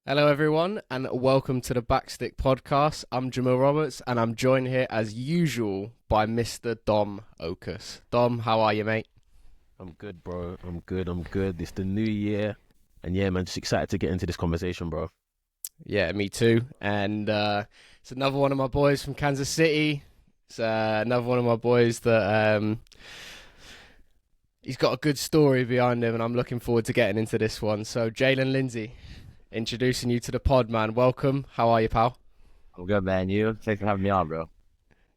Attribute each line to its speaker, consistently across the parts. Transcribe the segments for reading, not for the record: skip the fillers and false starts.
Speaker 1: Hello, everyone, and welcome to the Backstick Podcast. I'm Jamil Roberts, and I'm joined here, as usual, by Mr. Dom Okus. Dom, how are you, mate?
Speaker 2: I'm good, bro. I'm good. It's the new year. And yeah, man, just excited to get into this conversation, bro.
Speaker 1: Yeah, me too. And it's another one of my boys from Kansas City. It's another one of my boys that he's got a good story behind him, and I'm looking forward to getting into this one. So, Jaylin Lindsey, introducing you to the pod, man. Welcome. How are you, pal?
Speaker 3: I'm good, man. You? Thanks for having me on, bro.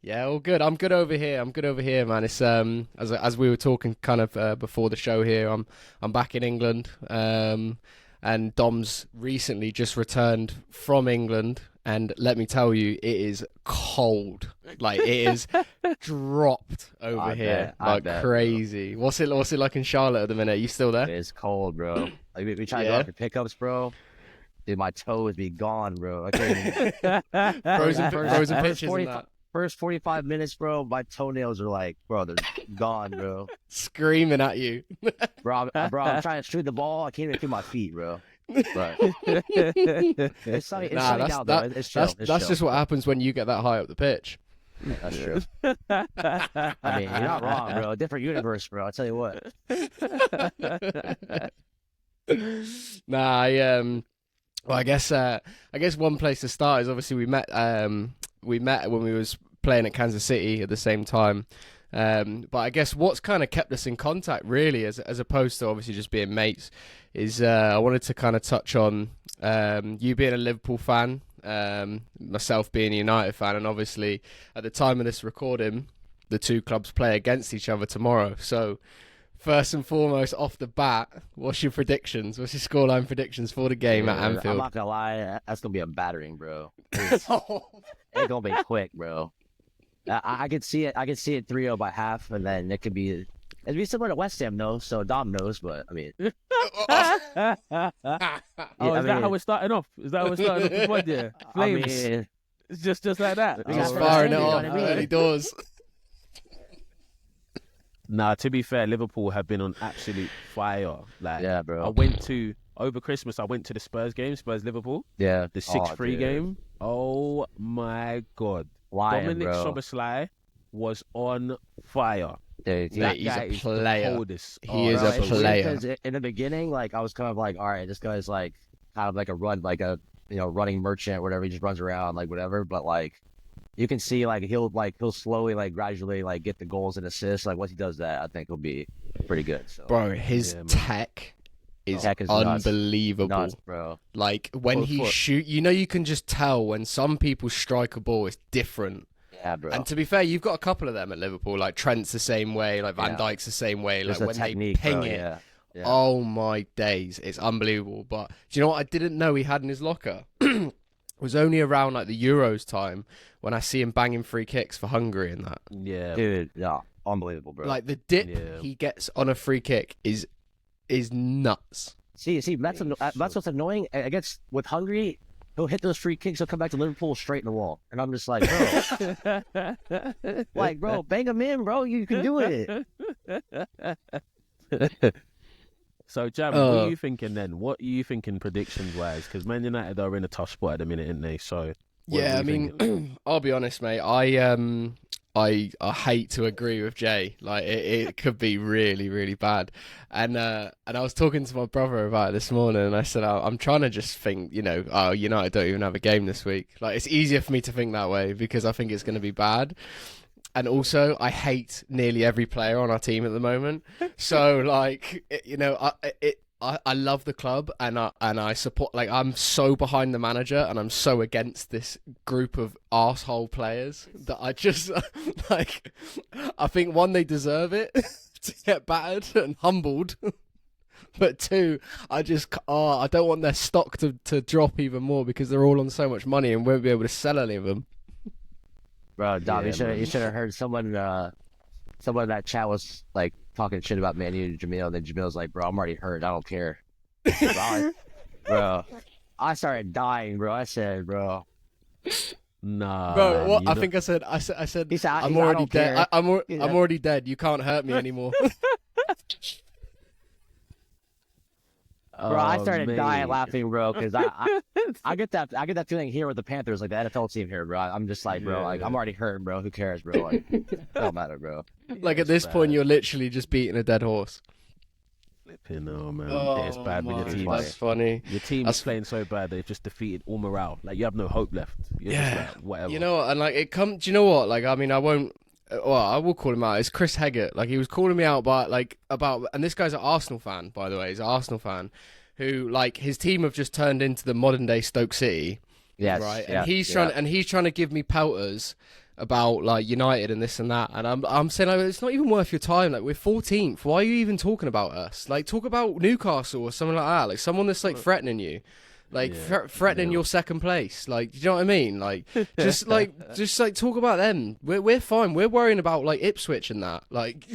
Speaker 1: Yeah, all good. I'm good over here. Man. It's as we were talking kind of before the show here. I'm back in England. And Dom's recently just returned from England, and let me tell you, it is cold. Like, it is dropped over here like crazy. Bro. What's it like in Charlotte at the minute? Are you still there?
Speaker 3: It's cold, bro. Like, we try to go out for pickups, bro. Dude, my toes be gone, bro. I can't
Speaker 1: frozen pitches and that.
Speaker 3: First 45 minutes, bro, my toenails are like, bro, they're gone, bro.
Speaker 1: Screaming at you.
Speaker 3: Bro, I'm trying to shoot the ball. I can't even feel my feet, bro. But it's sunny out, though. It's chill.
Speaker 1: That's just what happens when you get that high up the pitch.
Speaker 3: Yeah, that's true. I mean, you're not wrong, bro. Different universe, bro. I'll tell you what.
Speaker 1: Well, I guess one place to start is obviously we met when we was playing at Kansas City at the same time. But I guess what's kind of kept us in contact really, as opposed to obviously just being mates, is I wanted to kind of touch on you being a Liverpool fan, myself being a United fan, and obviously at the time of this recording, the two clubs play against each other tomorrow. So first and foremost, off the bat, what's your predictions? What's your scoreline predictions for the game at Anfield?
Speaker 3: I'm not gonna lie, that's gonna be a battering, bro. It's gonna be quick, bro. I could see it 3-0 by half, and then it'd be similar to West Ham, though. So Dom knows, but I mean,
Speaker 2: is that how we're starting off? Is that how we're starting off? What, yeah, flames.
Speaker 3: I mean,
Speaker 2: it's just like that.
Speaker 1: Just firing it off early doors.
Speaker 2: Nah, to be fair, Liverpool have been on absolute fire. Like,
Speaker 3: yeah, bro.
Speaker 2: Over Christmas, I went to the Spurs game, Spurs-Liverpool.
Speaker 3: Yeah.
Speaker 2: The 6-3 game. Oh, my God. Dominic Szoboszlai was on fire.
Speaker 3: Dude,
Speaker 1: he's a player. He is a
Speaker 3: player. In the beginning, like, I was kind of like, all right, this guy's like kind of like a running merchant or whatever. He just runs around, like, whatever. But, like, you can see, like, he'll slowly, like, gradually, like, get the goals and assists. Like, once he does that, I think he'll be pretty good. So.
Speaker 1: Bro, his tech is unbelievable.
Speaker 3: Nuts, bro.
Speaker 1: Like, when he shoot, you can just tell when some people strike a ball, it's different.
Speaker 3: Yeah, bro.
Speaker 1: And to be fair, you've got a couple of them at Liverpool. Like, Trent's the same way, like Van Dijk's the same way. Like, when they ping it,
Speaker 3: yeah.
Speaker 1: Oh my days, it's unbelievable. But do you know what I didn't know he had in his locker? It was only around like the Euros time when I see him banging free kicks for Hungary and that.
Speaker 2: Yeah,
Speaker 3: dude, yeah, unbelievable, bro.
Speaker 1: Like, the dip he gets on a free kick is nuts.
Speaker 3: See, that's what's annoying. I guess with Hungary, he'll hit those free kicks, he'll come back to Liverpool straight in the wall, and I'm just like, bro, bang him in, bro. You can do it.
Speaker 2: So, Jam, what are you thinking then? What are you thinking predictions-wise? Because Man United are in a tough spot at the minute, aren't they? So,
Speaker 1: yeah, I mean, I'll be honest, mate. I hate to agree with Jay. Like, it could be really, really bad. And I was talking to my brother about it this morning, and I said, I'm trying to just think, United don't even have a game this week. Like, it's easier for me to think that way because I think it's going to be bad. And also, I hate nearly every player on our team at the moment. So, like, I love the club and I support, like, I'm so behind the manager and I'm so against this group of arsehole players that I just, like, I think, one, they deserve it to get battered and humbled. But two, I don't want their stock to drop even more because they're all on so much money and won't be able to sell any of them.
Speaker 3: Bro, Dom, you should have heard someone in that chat was like talking shit about Man U and Jamil, and then Jamil's like, bro, I'm already hurt. I don't care. Bro, I started dying, bro. I said, bro.
Speaker 2: Nah.
Speaker 1: Bro, what? I think I said, I'm already dead. I'm already dead. You can't hurt me anymore.
Speaker 3: Bro, I
Speaker 2: Oh,
Speaker 3: started dying
Speaker 2: mate.
Speaker 3: laughing, bro, because I get that feeling here with the Panthers, like the NFL team here, bro. I'm just like, bro, like I'm already hurting, bro. Who cares, bro? Like, it don't matter, bro.
Speaker 1: Like at
Speaker 2: It's
Speaker 1: this point,
Speaker 2: bad.
Speaker 1: you're literally just beating a dead horse.
Speaker 2: Flipping hell, man.
Speaker 1: Oh
Speaker 2: It's bad when your
Speaker 1: my,
Speaker 2: team
Speaker 1: that's funny.
Speaker 2: your team
Speaker 1: That's-
Speaker 2: is playing so bad they've just defeated all morale. Like you have no hope left. You're
Speaker 1: Yeah.
Speaker 2: just like, whatever.
Speaker 1: You know what? And like it come. Do you know what? Like I mean, I won't. Well, I will call him out. It's Chris Heggett. Like he was calling me out about, and this guy's an Arsenal fan, by the way. He's an Arsenal fan, who like his team have just turned into the modern day Stoke City,
Speaker 3: Yes,
Speaker 1: right?
Speaker 3: yeah,
Speaker 1: And he's trying to give me pelters about like United and this and that, and I'm saying like, it's not even worth your time. Like we're 14th. Why are you even talking about us? Like talk about Newcastle or something like that. Like someone that's like threatening you. Like threatening your second place, like, do you know what I mean? Like, just like talk about them. We're fine. We're worrying about like Ipswich and that. Like,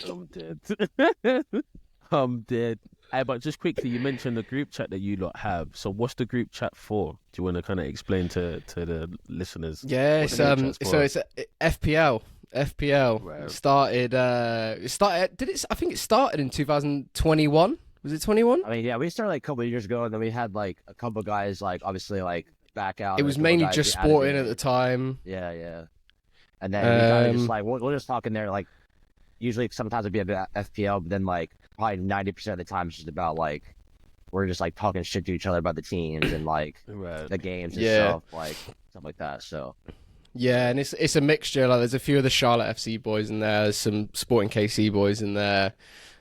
Speaker 2: I'm dead. I'm dead. Hey, but just quickly, you mentioned the group chat that you lot have. So what's the group chat for? Do you want to kind of explain to the listeners?
Speaker 1: yeah,
Speaker 2: what
Speaker 1: it's
Speaker 2: the group chat's
Speaker 1: so
Speaker 2: for?
Speaker 1: it's FPL. FPL
Speaker 2: Right.
Speaker 1: started. It started. Did it? I think it started in 2021. Was it 21?
Speaker 3: I mean, yeah, we started like a couple of years ago, and then we had like a couple of guys, like obviously like back out.
Speaker 1: It
Speaker 3: and a
Speaker 1: was
Speaker 3: couple
Speaker 1: mainly
Speaker 3: guys
Speaker 1: just
Speaker 3: get added
Speaker 1: sporting
Speaker 3: in.
Speaker 1: at the time.
Speaker 3: Yeah. And then we kind of just like we'll just talk in there, like usually sometimes it'd be about FPL, but then like probably 90% of the time it's just about like we're just like talking shit to each other about the teams and like
Speaker 2: Right.
Speaker 3: the games and
Speaker 1: Yeah.
Speaker 3: stuff like that. So
Speaker 1: Yeah, and it's a mixture. Like there's a few of the Charlotte FC boys in there. There's some Sporting KC boys in there.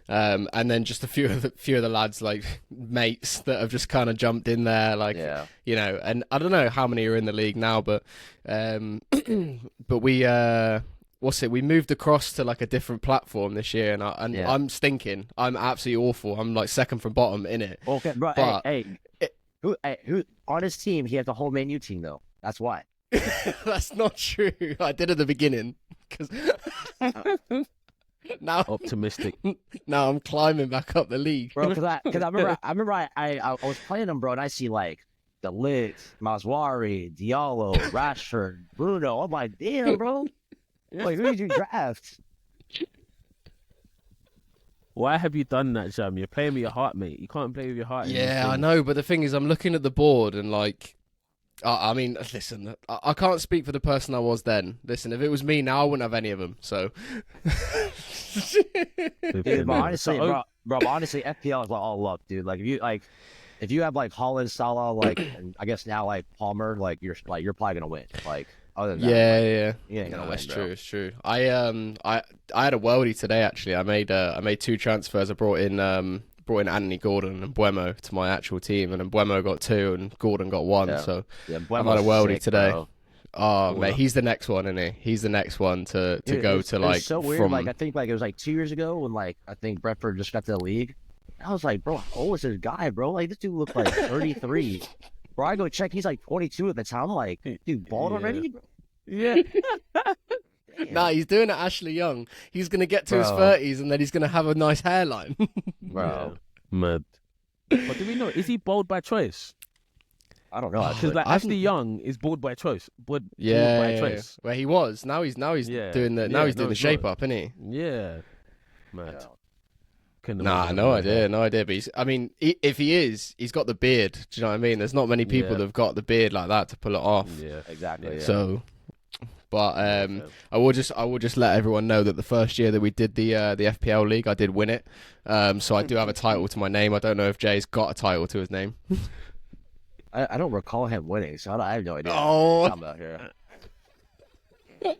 Speaker 1: And then just a few of the lads like mates that have just kind of jumped in there, like
Speaker 3: yeah,
Speaker 1: you know. And I don't know how many are in the league now, but but we we moved across to like a different platform this year, and I'm stinking. I'm absolutely awful. I'm like second from bottom in it.
Speaker 3: okay, bro.
Speaker 1: But
Speaker 3: Who on his team? He has the whole Man U team though. That's why.
Speaker 1: That's not true. I did at the beginning because now
Speaker 2: Optimistic.
Speaker 1: now I'm climbing back up the league.
Speaker 3: Bro, because I remember I was playing them, bro, and I see like the Lit, Maswari, Diallo, Rashford, Bruno. I'm like, damn, bro. Like, who did you draft?
Speaker 2: Why have you done that, Jam? You're playing with your heart, mate. You can't play with your heart. in these
Speaker 1: Yeah, I
Speaker 2: things.
Speaker 1: know, but the thing is, I'm looking at the board and like, I mean, listen, I can't speak for the person I was then. Listen, if it was me now, I wouldn't have any of them. So,
Speaker 3: Dude, but honestly,
Speaker 2: So,
Speaker 3: bro, honestly, FPL is like all luck, dude. Like if you have like Holland, Salah, like, and I guess now like Palmer, like you're probably gonna win. Like other than that,
Speaker 1: yeah.
Speaker 3: you ain't gonna
Speaker 1: No,
Speaker 3: win,
Speaker 1: it's
Speaker 3: bro.
Speaker 1: true. It's true. I had a worldie today actually. I made two transfers. I brought in Anthony Gordon and Buemo to my actual team, and then Buemo got two and Gordon got one.
Speaker 3: Yeah.
Speaker 1: So
Speaker 3: Yeah,
Speaker 1: I've had a
Speaker 3: Buemo's
Speaker 1: worldie
Speaker 3: sick,
Speaker 1: today.
Speaker 3: bro.
Speaker 1: Oh
Speaker 2: Cool.
Speaker 1: mate, he's the next one, isn't he? He's the next one to
Speaker 3: Dude,
Speaker 1: go
Speaker 3: it was-
Speaker 1: to
Speaker 3: it was
Speaker 1: like
Speaker 3: so weird.
Speaker 1: from.
Speaker 3: Like I think like it was like 2 years ago when like I think Brentford just got to the league. I was like, bro, how old is this guy, bro? Like this dude looked like 33. Bro, I go check, he's like 22 at the time. I'm like, dude, bald
Speaker 2: Yeah.
Speaker 3: already? Bro?
Speaker 2: Yeah.
Speaker 3: Damn.
Speaker 1: Nah, he's doing it Ashley Young. He's gonna get to his
Speaker 3: Bro.
Speaker 1: 30s and then he's gonna have a nice hairline.
Speaker 3: Bro,
Speaker 2: Yeah. Mad. But do we know? Is he bold by choice?
Speaker 3: I don't know.
Speaker 2: Because
Speaker 3: Actually.
Speaker 2: like
Speaker 1: I
Speaker 2: Ashley
Speaker 1: haven't-
Speaker 2: Young is bold by choice. Bold
Speaker 1: Yeah,
Speaker 2: by
Speaker 1: yeah,
Speaker 2: choice.
Speaker 1: where he was. Now he's
Speaker 2: Yeah.
Speaker 1: doing the
Speaker 2: Yeah,
Speaker 1: he's doing
Speaker 2: no,
Speaker 1: the
Speaker 2: it's
Speaker 1: shape
Speaker 2: not.
Speaker 1: up, isn't he?
Speaker 2: Yeah. Mad.
Speaker 3: Yeah.
Speaker 2: Couldn't
Speaker 1: Nah,
Speaker 2: imagine
Speaker 1: no
Speaker 2: having
Speaker 1: idea,
Speaker 2: that.
Speaker 1: no idea. But I mean, if he is, he's got the beard. Do you know what I mean? There's not many people
Speaker 2: Yeah.
Speaker 1: that have got the beard like that to pull it off.
Speaker 2: Yeah.
Speaker 3: Exactly. Yeah.
Speaker 1: So, but
Speaker 2: Okay.
Speaker 1: I will just let everyone know that the first year that we did the FPL league, I did win it. So I do have a title to my name. I don't know if Jay's got a title to his name.
Speaker 3: I don't recall him winning, so I have no idea.
Speaker 1: Oh.
Speaker 3: What I'm about here. I'm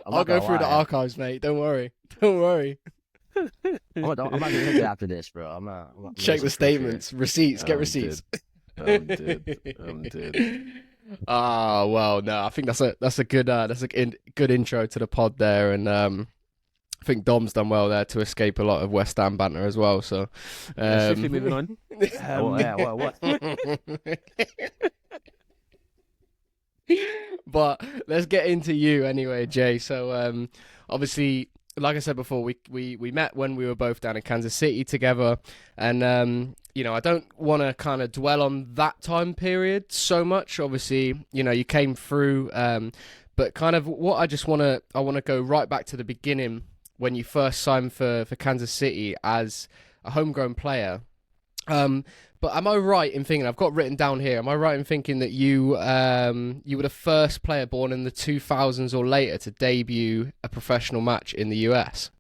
Speaker 1: I'll
Speaker 3: not
Speaker 1: go
Speaker 3: gonna
Speaker 1: through the
Speaker 3: lie.
Speaker 1: archives, mate. Don't worry. Don't worry.
Speaker 3: I'm not gonna hit you after this, bro. I'm not
Speaker 1: Check the
Speaker 3: listen for sure.
Speaker 1: statements, receipts. Get
Speaker 2: I'm
Speaker 1: receipts.
Speaker 2: I'm dead. I'm dead.
Speaker 1: Ah, well, no, I think that's a good good intro to the pod there, and I think Dom's done well there to escape a lot of West Ham banter as well. So,
Speaker 2: Swiftly moving on.
Speaker 3: What?
Speaker 1: But let's get into you anyway, Jay. So, obviously, like I said before, we met when we were both down in Kansas City together, and I don't want to kind of dwell on that time period so much. Obviously, you came through, but kind of what I want to go right back to the beginning when you first signed for Kansas City as a homegrown player. But am I right in thinking, I've got written down here, am I right in thinking that you were the first player born in the 2000s or later to debut a professional match in the US?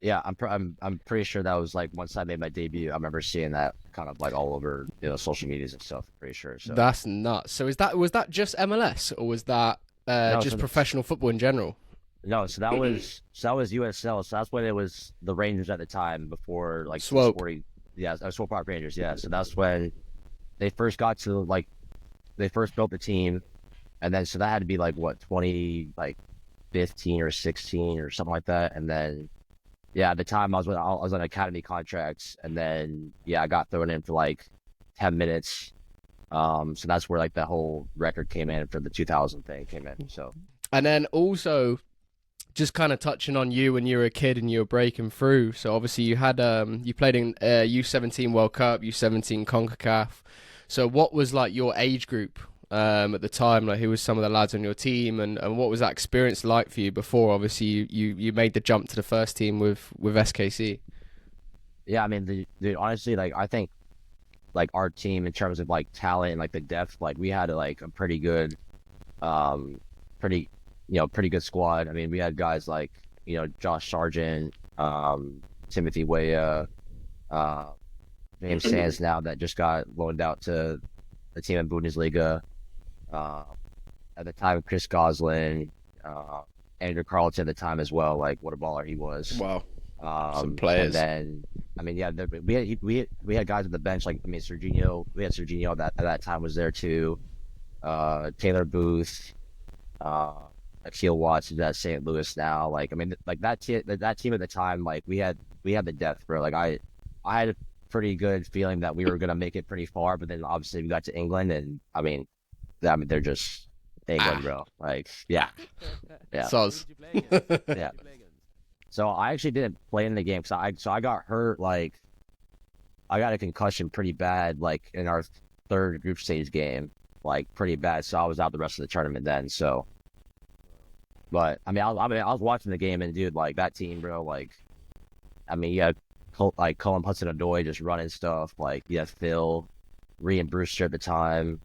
Speaker 3: Yeah, I'm pretty sure that was like once I made my debut. I remember seeing that kind of like all over, social medias and stuff. Pretty sure. So
Speaker 1: That's nuts. So was that just MLS, or was that
Speaker 3: No,
Speaker 1: just
Speaker 3: so
Speaker 1: professional football in general?
Speaker 3: no, so that was USL. So that's when it was the Rangers at the time before like
Speaker 1: Swope.
Speaker 3: Sporting. Yeah, Swope Park Rangers. Yeah, so that's when they first got to like they first built the team, and then so that had to be like what 2015 or 16 or something like that, and then. Yeah, at the time I was on academy contracts, and then I got thrown in for like 10 minutes. So that's where like the whole record came in for the 2000 thing came in. So
Speaker 1: And then also, just kind of touching on you when you were a kid and you were breaking through. So obviously you had you played in U17 World Cup, U17 CONCACAF. So what was like your age group at the time? Like who was some of the lads on your team, and what was that experience like for you before obviously you made the jump to the first team with SKC?
Speaker 3: yeah, I mean, the honestly, like I think like our team in terms of like talent and like the depth, like we had like a pretty good, pretty pretty good squad. I mean, we had guys like Josh Sargent, Timothy Weah, James Sands now that just got loaned out to the team in Bundesliga. At the time, Chris Goslin, Andrew Carlton at the time as well. Like what a baller he was.
Speaker 1: Wow, some players.
Speaker 3: And then I mean, yeah, we had guys on the bench like Serginho. We had Serginho that at that time was there too. Taylor Booth, Akil Watts is at St. Louis now. Like I mean, like that team at the time, like we had the depth, bro. Like I had a pretty good feeling that we were gonna make it pretty far, but then obviously we got to England, and I mean they're just England, bro. Like yeah.
Speaker 1: Soz.
Speaker 3: Yeah. So I actually didn't play in the game because I got hurt. Like I got a concussion pretty bad, like in our third group stage game, like pretty bad. So I was out the rest of the tournament then. So, but I was watching the game, and dude, like that team, bro. Like, I mean, you had Colin Hudson-Odoi just running stuff. Like you had Phil, Rian Brewster at the time.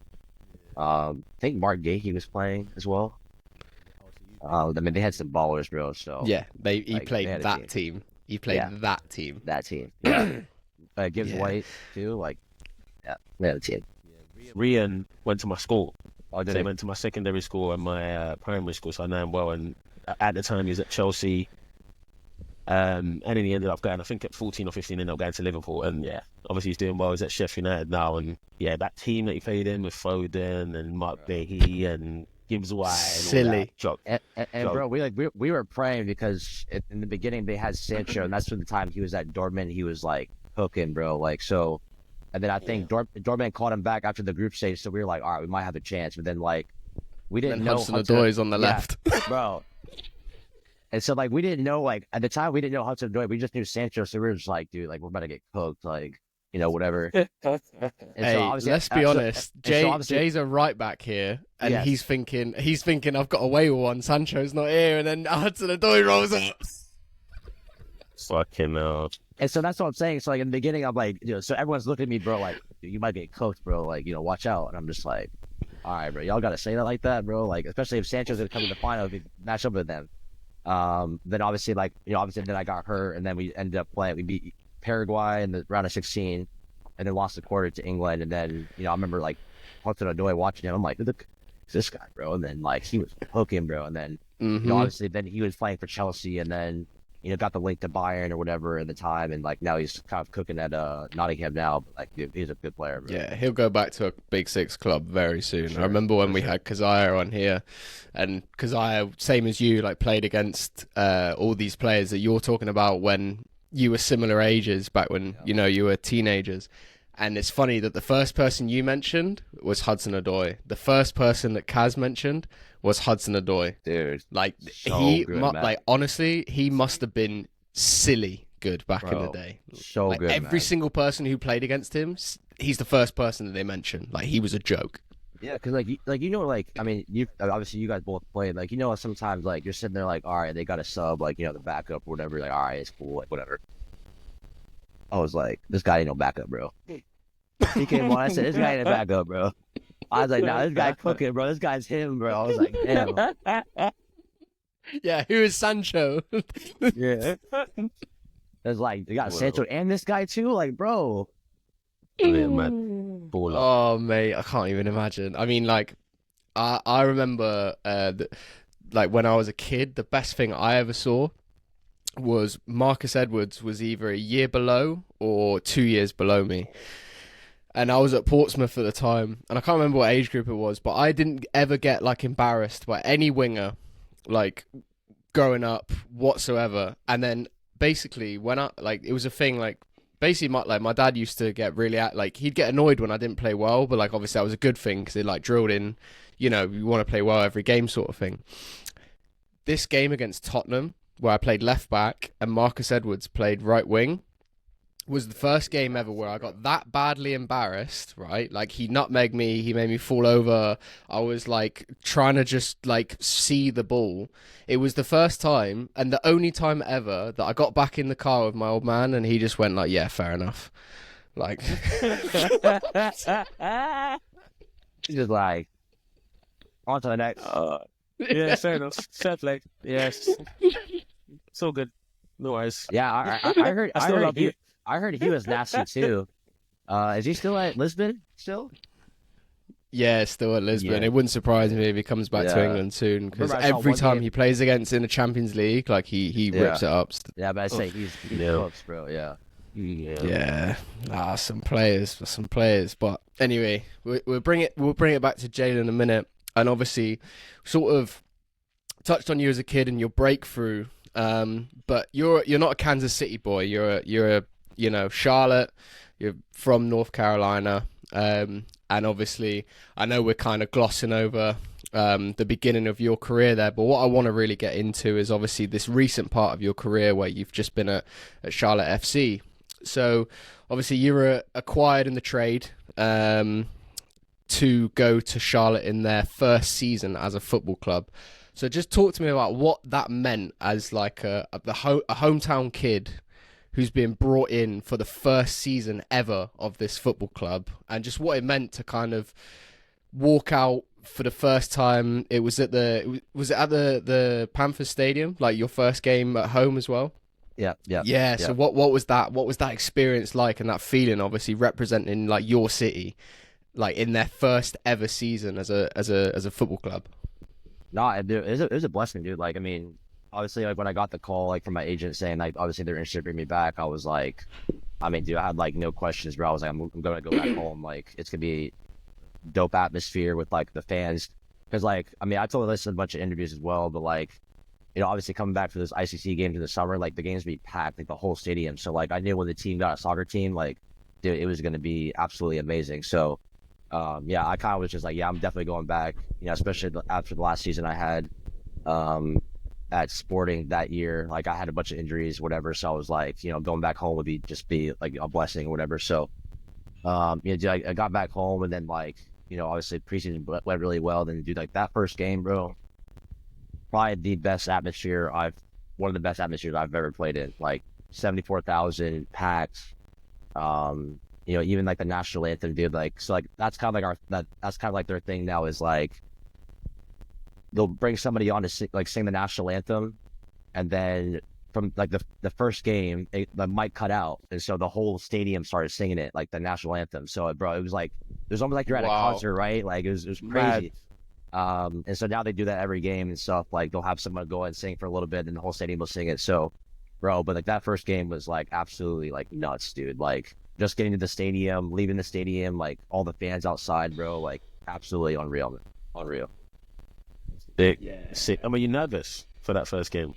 Speaker 3: I think Mark Gahey was playing as well. I mean, they had some ballers, bro. So
Speaker 1: Yeah, he
Speaker 3: like,
Speaker 1: played
Speaker 3: they had a
Speaker 1: that team. He played that team.
Speaker 3: That team. Yeah. Gibbs White too. Like, yeah, they had a team.
Speaker 2: Rian went to my school.
Speaker 3: Oh,
Speaker 2: They went to my secondary school and my primary school, so I know him well. And at the time, he was at Chelsea. And then he ended up going, I think at 14 or 15, ended up going to Liverpool. And yeah, obviously he's doing well. He's at Sheffield United now. And yeah, that team that he played in with Foden and Mark Gahey and Gibbs White.
Speaker 1: Silly.
Speaker 3: And bro, we were praying because in the beginning they had Sancho, and that's when the time he was at Dortmund, he was like hooking, bro. Like so, and then I think Dortmund called him back after the group stage, so we were like, all right, we might have a chance. But then like we didn't know
Speaker 1: Hudson-Odoi's on the left,
Speaker 3: bro. And so like we didn't know, like at the time we didn't know Hudson-Odoi, we just knew Sancho, so we were just like, dude, like we're about to get cooked, like whatever. And
Speaker 1: Hey, let's be honest.
Speaker 3: obviously-
Speaker 1: Jay's a right back here, and
Speaker 3: Yes.
Speaker 1: he's thinking I've got away with one. Sancho's not here, and then Hudson-Odoi rolls up.
Speaker 2: Fucking hell.
Speaker 3: And so that's what I'm saying. So like in the beginning, I'm like, so everyone's looking at me, bro, like you might get cooked, bro. Like watch out. And I'm just like, all right, bro, y'all gotta say that like that, bro. Like especially if Sancho's gonna come to the final, if you match up with them. Then obviously then I got hurt, and then we ended up playing. We beat Paraguay in the round of 16, and then lost the quarter to England. And then I remember like Hudson-Odoi watching him. I'm like, who the is this guy, bro? And then like he was hooking, bro. And then obviously then he was playing for Chelsea, and then got the link to Bayern or whatever at the time, and like now he's kind of cooking at Nottingham now. But like dude, he's a good player, bro.
Speaker 1: Yeah, he'll go back to a Big Six club very soon. I remember when we had Kazaya on here, and Kazaya, same as you, like played against all these players that you're talking about when you were similar ages, back when you were teenagers. And it's funny that the first person you mentioned was Hudson-Odoi. The first person that Kaz mentioned was Hudson-Odoi.
Speaker 3: Dude,
Speaker 1: Like
Speaker 3: so
Speaker 1: he,
Speaker 3: good, man.
Speaker 1: like honestly, he must have been silly good back in the day.
Speaker 3: So
Speaker 1: like,
Speaker 3: good,
Speaker 1: every
Speaker 3: man.
Speaker 1: single person who played against him, he's the first person that they mentioned. Like he was a joke.
Speaker 3: Yeah, because like I mean, you obviously you guys both played. Like sometimes like you're sitting there like, all right, they got a sub, like the backup or whatever. Like, all right, it's cool, like whatever. I was like, this guy ain't no backup, bro. He came on. I said, this guy ain't a backup, bro. I was like, nah, this guy cooking, bro. This guy's him, bro. I was like, damn.
Speaker 1: Yeah, who is Sancho?
Speaker 3: Yeah. It's like they got
Speaker 2: Well.
Speaker 3: Sancho and this guy too. Like, bro.
Speaker 2: Yeah, man. Baller.
Speaker 1: Oh mate, I can't even imagine. I mean, like, I remember, like when I was a kid, the best thing I ever saw was Marcus Edwards was either a year below or 2 years below me. And I was at Portsmouth at the time, and I can't remember what age group it was, but I didn't ever get like embarrassed by any winger, like growing up whatsoever. And then basically when I like it was a thing like basically my dad used to get really like he'd get annoyed when I didn't play well, but like obviously that was a good thing because it like drilled in, you want to play well every game sort of thing. This game against Tottenham where I played left back and Marcus Edwards played right wing was the first game ever where I got that badly embarrassed, right? Like he nutmegged me, he made me fall over. I was like trying to just like see the ball. It was the first time and the only time ever that I got back in the car with my old man and he just went like, yeah, fair enough. Like
Speaker 3: He's just like, on to the next.
Speaker 2: Yeah, fair enough. Fair play. Yes. So good. No worries.
Speaker 3: Yeah, I heard.
Speaker 2: I still love you.
Speaker 3: I heard he was nasty too. Is he still at Lisbon? Still?
Speaker 1: yeah, still at Lisbon.
Speaker 3: Yeah.
Speaker 1: It wouldn't surprise me if he comes back to
Speaker 3: Yeah.
Speaker 1: England soon because
Speaker 3: Remember I saw
Speaker 1: every
Speaker 3: one
Speaker 1: time
Speaker 3: game-
Speaker 1: he plays against in the Champions League, like he
Speaker 3: Yeah.
Speaker 1: rips it up.
Speaker 3: Yeah, but I say he's
Speaker 2: Yeah.
Speaker 3: cooks, bro. Yeah.
Speaker 2: Yeah.
Speaker 1: Yeah, some players. But anyway, we'll bring it back to Jaylin in a minute. And obviously, sort of touched on you as a kid and your breakthrough. But you're not a Kansas City boy. You're a Charlotte. You're from North Carolina. And obviously, I know we're kind of glossing over the beginning of your career there, but what I want to really get into is obviously this recent part of your career where you've just been at Charlotte FC. So obviously you were acquired in the trade to go to Charlotte in their first season as a football club. So just talk to me about what that meant as like a hometown kid who's been brought in for the first season ever of this football club, and just what it meant to kind of walk out for the first time. It was at the Panthers Stadium, like your first game at home as well.
Speaker 3: Yeah.
Speaker 1: So what was that? What was that experience like, and that feeling, obviously representing like your city, like in their first ever season as a football club?
Speaker 3: No, dude, it was a blessing, dude. Like, I mean, obviously, like when I got the call, like from my agent saying, like, obviously they're interested in bringing me back, I was like, I mean, dude, I had like no questions, bro. I was like, I'm gonna go back home. Like, it's gonna be dope atmosphere with like the fans, because like, I mean, I told this in a bunch of interviews as well, but like, obviously coming back for this ICC games in the summer, like the games be packed, like the whole stadium. So like, I knew when the team got a soccer team, like, dude, it was gonna be absolutely amazing. So. Yeah, I kind of was just like, yeah, I'm definitely going back, especially after the last season I had at Sporting that year. Like, I had a bunch of injuries, whatever. So I was like, going back home would be like a blessing or whatever. So, dude, I got back home and then, like, obviously preseason went really well. Then, dude, like that first game, bro, probably the best atmosphere one of the best atmospheres I've ever played in. Like, 74,000 packed. Even like the national anthem, dude, like, so like that's kind of like that's kind of like their thing now is like they'll bring somebody on to sing the national anthem, and then from like the first game the mic cut out, and so the whole stadium started singing it, like the national anthem. So bro, it was almost like you're at a concert, right? Like it was crazy. And so now they do that every game and stuff. Like they'll have someone go and sing for a little bit, and the whole stadium will sing it. So, bro, but like that first game was like absolutely like nuts, dude. Like. Just getting to the stadium, leaving the stadium, like all the fans outside, bro, like absolutely unreal, man. Unreal.
Speaker 2: Sick. I mean, you nervous for that first game?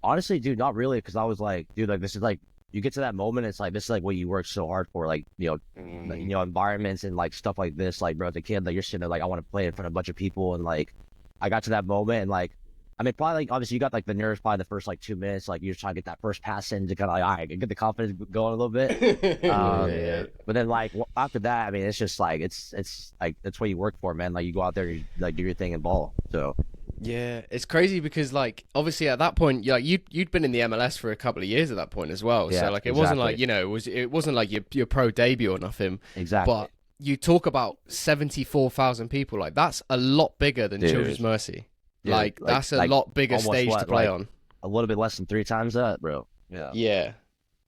Speaker 3: Honestly, dude, not really, because I was like, dude, like this is like you get to that moment, it's like this is like what you work so hard for, like environments and like stuff like this, like bro, as a kid, like you're sitting there like I want to play in front of a bunch of people, and like I got to that moment and like I mean, probably like obviously you got like the nerves probably the first like 2 minutes, like you're trying to get that first pass in to kind of like all right, get the confidence going a little bit.
Speaker 2: Yeah.
Speaker 3: But then like after that, I mean, it's just like it's like that's what you work for, man. Like you go out there, you like do your thing and ball. So
Speaker 1: Yeah, it's crazy because like obviously at that point, like you'd been in the MLS for a couple of years at that point as well.
Speaker 3: yeah,
Speaker 1: So like it wasn't like
Speaker 3: exactly,
Speaker 1: it wasn't like your pro debut or nothing.
Speaker 3: exactly,
Speaker 1: But you talk about 74,000 people, like that's a lot bigger than
Speaker 3: dude.
Speaker 1: Children's Mercy.
Speaker 3: Dude,
Speaker 1: Like that's a lot bigger
Speaker 3: almost
Speaker 1: stage to
Speaker 3: what,
Speaker 1: play
Speaker 3: like
Speaker 1: on.
Speaker 3: a little bit less than 3 times that, bro. Yeah.
Speaker 1: Yeah,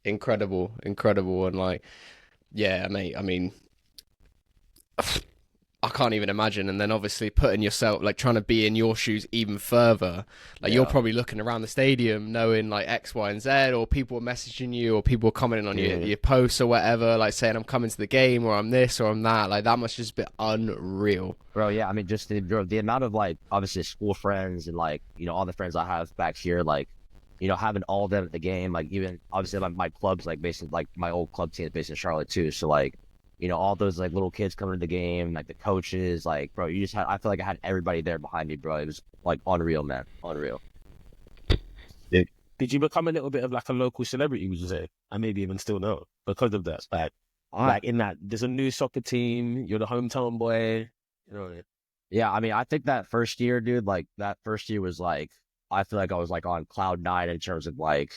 Speaker 1: incredible, and like yeah, mate. I mean, I can't even imagine. And then obviously putting yourself, like trying to be in your shoes even further. Like you're
Speaker 3: Yeah.
Speaker 1: probably looking around the stadium knowing like X, Y, and Z, or people are messaging you, or people are commenting on your posts or whatever, like saying I'm coming to the game, or I'm this, or I'm that. Like that must just be unreal.
Speaker 3: Bro, yeah, I mean, just the amount of like obviously school friends and like all the friends I have back here, like having all of them at the game, like even obviously my club's like based in, like my old club team is based in Charlotte too, so like all those like little kids coming to the game, like the coaches, like bro, you just had I feel like I had everybody there behind me, bro. It was like unreal, man, unreal.
Speaker 2: Did you become a little bit of like a local celebrity, would you say? And maybe even still know because of that. Like in that, there's a new soccer team. You're the hometown boy. You know.
Speaker 3: Yeah, I mean, I think that first year, dude, like that first year was like I feel like I was like on cloud nine in terms of like,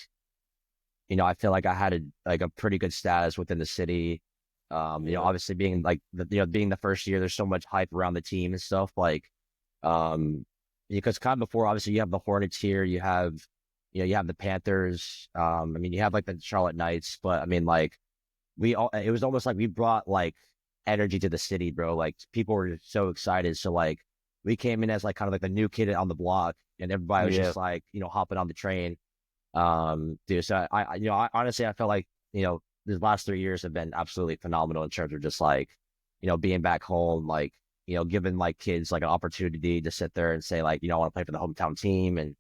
Speaker 3: I feel like I had a pretty good status within the city. Obviously being like being the first year, there's so much hype around the team and stuff. Like, because kind of before, obviously you have the Hornets here, you have the Panthers. I mean, you have like the Charlotte Knights, but I mean, like it was almost like we brought like energy to the city, bro. Like people were so excited. So like we came in as like kind of like the new kid on the block, and everybody was just like hopping on the train. Dude, so I honestly I felt like these last 3 years have been absolutely phenomenal in terms of just like being back home, like giving like kids like an opportunity to sit there and say like I want to play for the hometown team and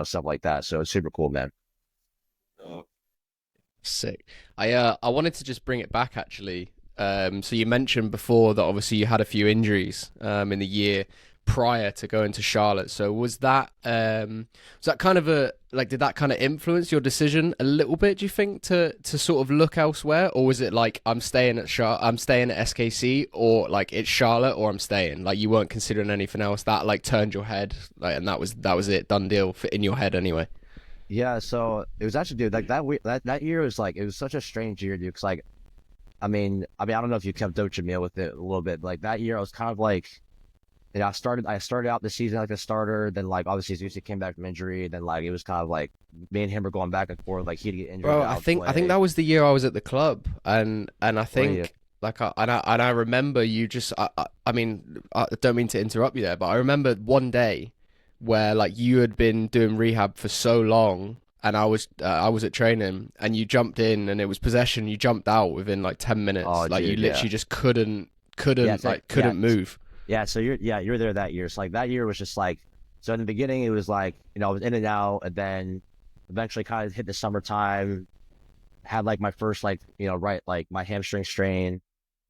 Speaker 3: stuff like that. So it's super cool, man.
Speaker 1: Sick. I wanted to just bring it back actually. So you mentioned before that obviously you had a few injuries in the year prior to going to Charlotte. So was that kind of did that kind of influence your decision a little bit, do you think, to sort of look elsewhere? Or was it like I'm staying at SKC, or like it's Charlotte or I'm staying? Like you weren't considering anything else that like turned your head, like, and that was it, done deal in your head anyway?
Speaker 3: Yeah, so it was actually, dude, like that year was like, it was such a strange year, dude, because like I mean I don't know if you kept up to me with it a little bit, but like that year I was kind of like I started out the season like a starter, then like obviously Zusi came back from injury, then like it was kind of like me and him were going back and forth, like he'd get injured.
Speaker 1: Bro, I think that was the year I was at the club, and I think like I remember you just I mean I don't mean to interrupt you there, but I remember one day where like you had been doing rehab for so long, and I was at training, and you jumped in, and it was possession. You jumped out within like 10 minutes, like
Speaker 3: dude,
Speaker 1: you literally just couldn't move.
Speaker 3: Yeah, so you're there that year. So like that year was just like, so in the beginning it was like I was in and out, and then eventually kind of hit the summertime, had like my first like like my hamstring strain.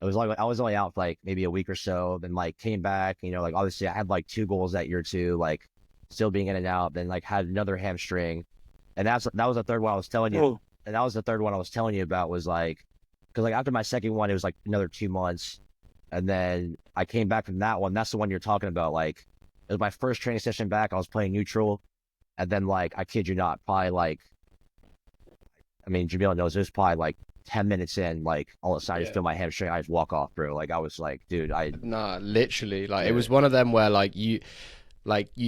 Speaker 3: It was like I was only out for like maybe a week or so, then like came back. Like obviously I had like 2 goals that year too, like still being in and out. Then like had another hamstring, and that was the third one I was telling you. And that was the third one I was telling you about, was like, because like after my second one it was like another 2 months. And then I came back from that one. That's the one you're talking about. Like, it was my first training session back. I was playing neutral. And then, like, I kid you not, probably like, I mean, Jamil knows, it was probably like 10 minutes in, like, all of a sudden I just feel my hamstring. I just walk off, bro. Like, I was like, dude,
Speaker 1: Nah, literally. Like, it was one of them where, like, you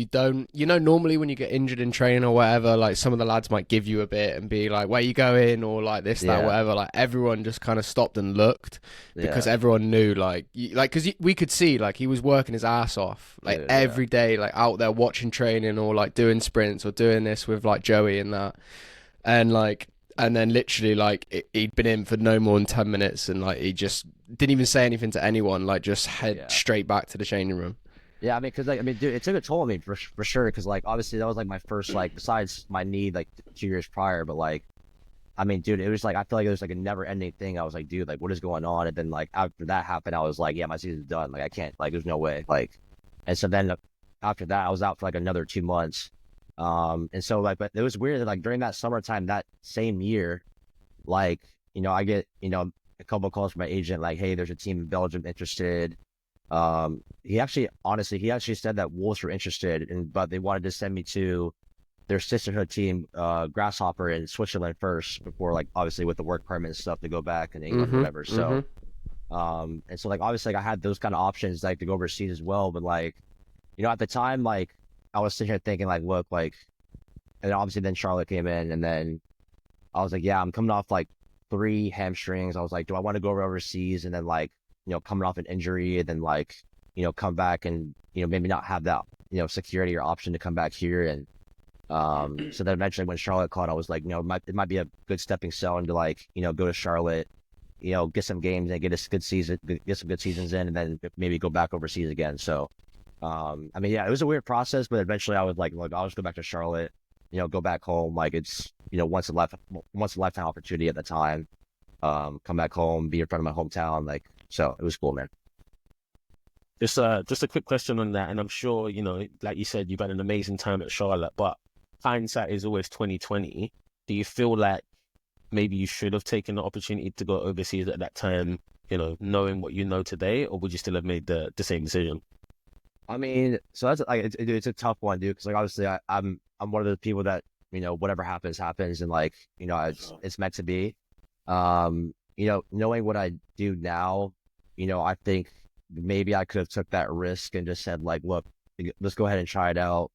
Speaker 1: don't, normally when you get injured in training or whatever, like some of the lads might give you a bit and be like, where you going? Or like this, that, whatever. Like everyone just kind of stopped and looked because everyone knew because we could see like he was working his ass off like every day, like out there watching training or like doing sprints or doing this with like Joey and that. And like, and then literally like he'd been in for no more than 10 minutes and like he just didn't even say anything to anyone, like just head straight back to the changing room.
Speaker 3: Yeah, I mean, because like, I mean, dude, it took a toll on me for sure. Because like, obviously, that was like my first, like, besides my knee, like 2 years prior. But like, I mean, dude, it was like I feel like it was like a never-ending thing. I was like, dude, like, what is going on? And then like after that happened, I was like, yeah, my season's done. Like, I can't. Like, there's no way. Like, and so then after that, I was out for like another 2 months. And so like, but it was weird that like during that summertime that same year, like, I get, a couple of calls from my agent, like, hey, there's a team in Belgium interested. He actually said that Wolves were interested, but they wanted to send me to their sisterhood team, Grasshopper in Switzerland first, before like obviously with the work permit and stuff to go back in England, whatever. So, and so like obviously like, I had those kind of options like to go overseas as well, but like, at the time, like I was sitting here thinking like, look, like, and obviously then Charlotte came in, and then I was like, yeah, I'm coming off like 3 hamstrings. I was like, do I want to go overseas and then like, coming off an injury and then like, come back and, maybe not have that, security or option to come back here. And so then eventually when Charlotte called, I was like, it might be a good stepping stone to like, go to Charlotte, get some games and get some good seasons in, and then maybe go back overseas again. So, I mean, yeah, it was a weird process, but eventually I was like, look, I'll just go back to Charlotte, go back home. Like it's, once a lifetime opportunity at the time. Come back home, be in front of my hometown. Like, so it was cool, man.
Speaker 2: Just a quick question on that, and I'm sure, like you said, you've had an amazing time at Charlotte, but hindsight is always 2020. Do you feel like maybe you should have taken the opportunity to go overseas at that time, knowing what you know today, or would you still have made the same decision?
Speaker 3: I mean, so that's like it's a tough one, dude. Because like obviously I'm one of those people that whatever happens, and like it's meant to be. Knowing what I do now, I think maybe I could have took that risk and just said like, look, let's go ahead and try it out.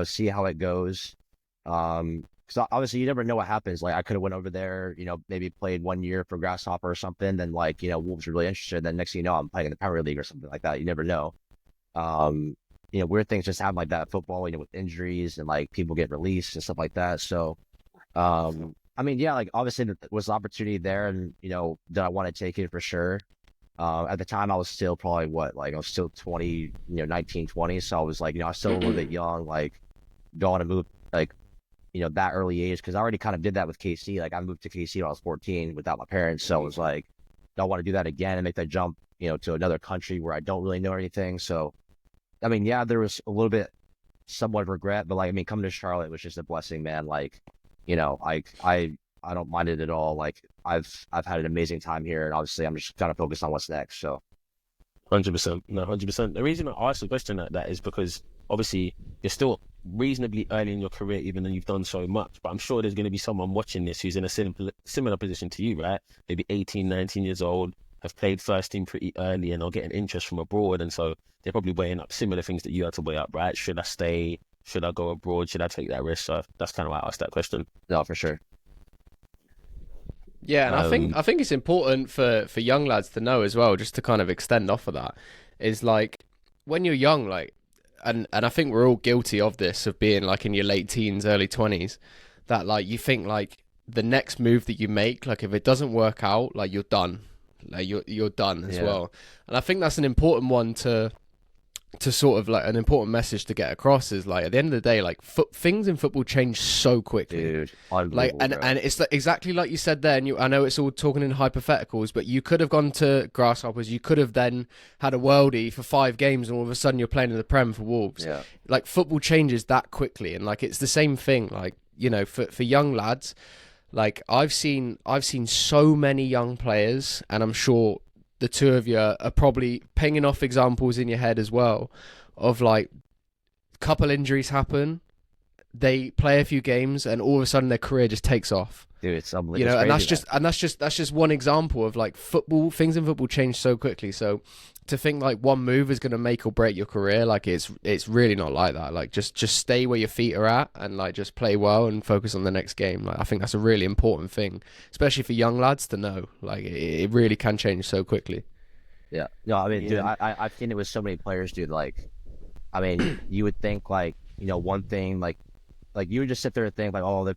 Speaker 3: See how it goes. Because obviously you never know what happens. Like I could have went over there, maybe played 1 year for Grasshopper or something. Then like Wolves are really interested. Then next thing you know, I'm playing in the Premier League or something like that. You never know. Weird things just happen like that. Football, with injuries and like people get released and stuff like that. So, I mean, yeah, like obviously there was an opportunity there, and that I want to take it for sure. At the time, I was still probably I was still 20, 19, 20. So I was like, I was still a little bit young, like don't want to move like, that early age, because I already kind of did that with KC. Like I moved to KC when I was 14 without my parents, so I was like, don't want to do that again and make that jump, to another country where I don't really know anything. So, I mean, yeah, there was a little bit, somewhat of regret, but like, I mean, coming to Charlotte was just a blessing, man. Like, I don't mind it at all. Like I've had an amazing time here, and obviously I'm just kind of focused on what's next. So
Speaker 2: 100%. No, 100%. The reason I asked the question like that is because obviously you're still reasonably early in your career, even though you've done so much. But I'm sure there's going to be someone watching this who's in a similar position to you, right? Maybe 18, 19 years old, have played first team pretty early, and are getting interest from abroad. And so they're probably weighing up similar things that you had to weigh up, right? Should I stay? Should I go abroad? Should I take that risk? So that's kind of why I asked that question.
Speaker 3: no, for sure.
Speaker 1: Yeah, and I think it's important for young lads to know as well, just to kind of extend off of that, is like when you're young, like, and I think we're all guilty of this, of being like in your late teens, early 20s, that like you think like the next move that you make, like if it doesn't work out, like you're done, like you're done as well. And I think that's an important one to sort of like an important message to get across, is like at the end of the day, like things in football change so quickly,
Speaker 3: dude.
Speaker 1: Like and it's exactly like you said there, and I know it's all talking in hypotheticals, but you could have gone to Grasshoppers, you could have then had a worldie for 5 games, and all of a sudden you're playing in the Prem for Wolves.
Speaker 3: Yeah.
Speaker 1: Like football changes that quickly, and like it's the same thing. Like for young lads, like I've seen so many young players, and I'm sure the two of you are probably pinging off examples in your head as well, of like couple injuries happen, they play a few games, and all of a sudden their career just takes off.
Speaker 3: Dude, it's
Speaker 1: and that's just one example of like football. Things in football change so quickly. So to think like one move is going to make or break your career, like it's really not like that. Like just stay where your feet are at, and like just play well and focus on the next game. Like I think that's a really important thing, especially for young lads to know. Like it really can change so quickly.
Speaker 3: Yeah. No, I mean, dude, I've seen it with so many players, dude. Like, I mean, you would think like, one thing like you would just sit there and think like, oh,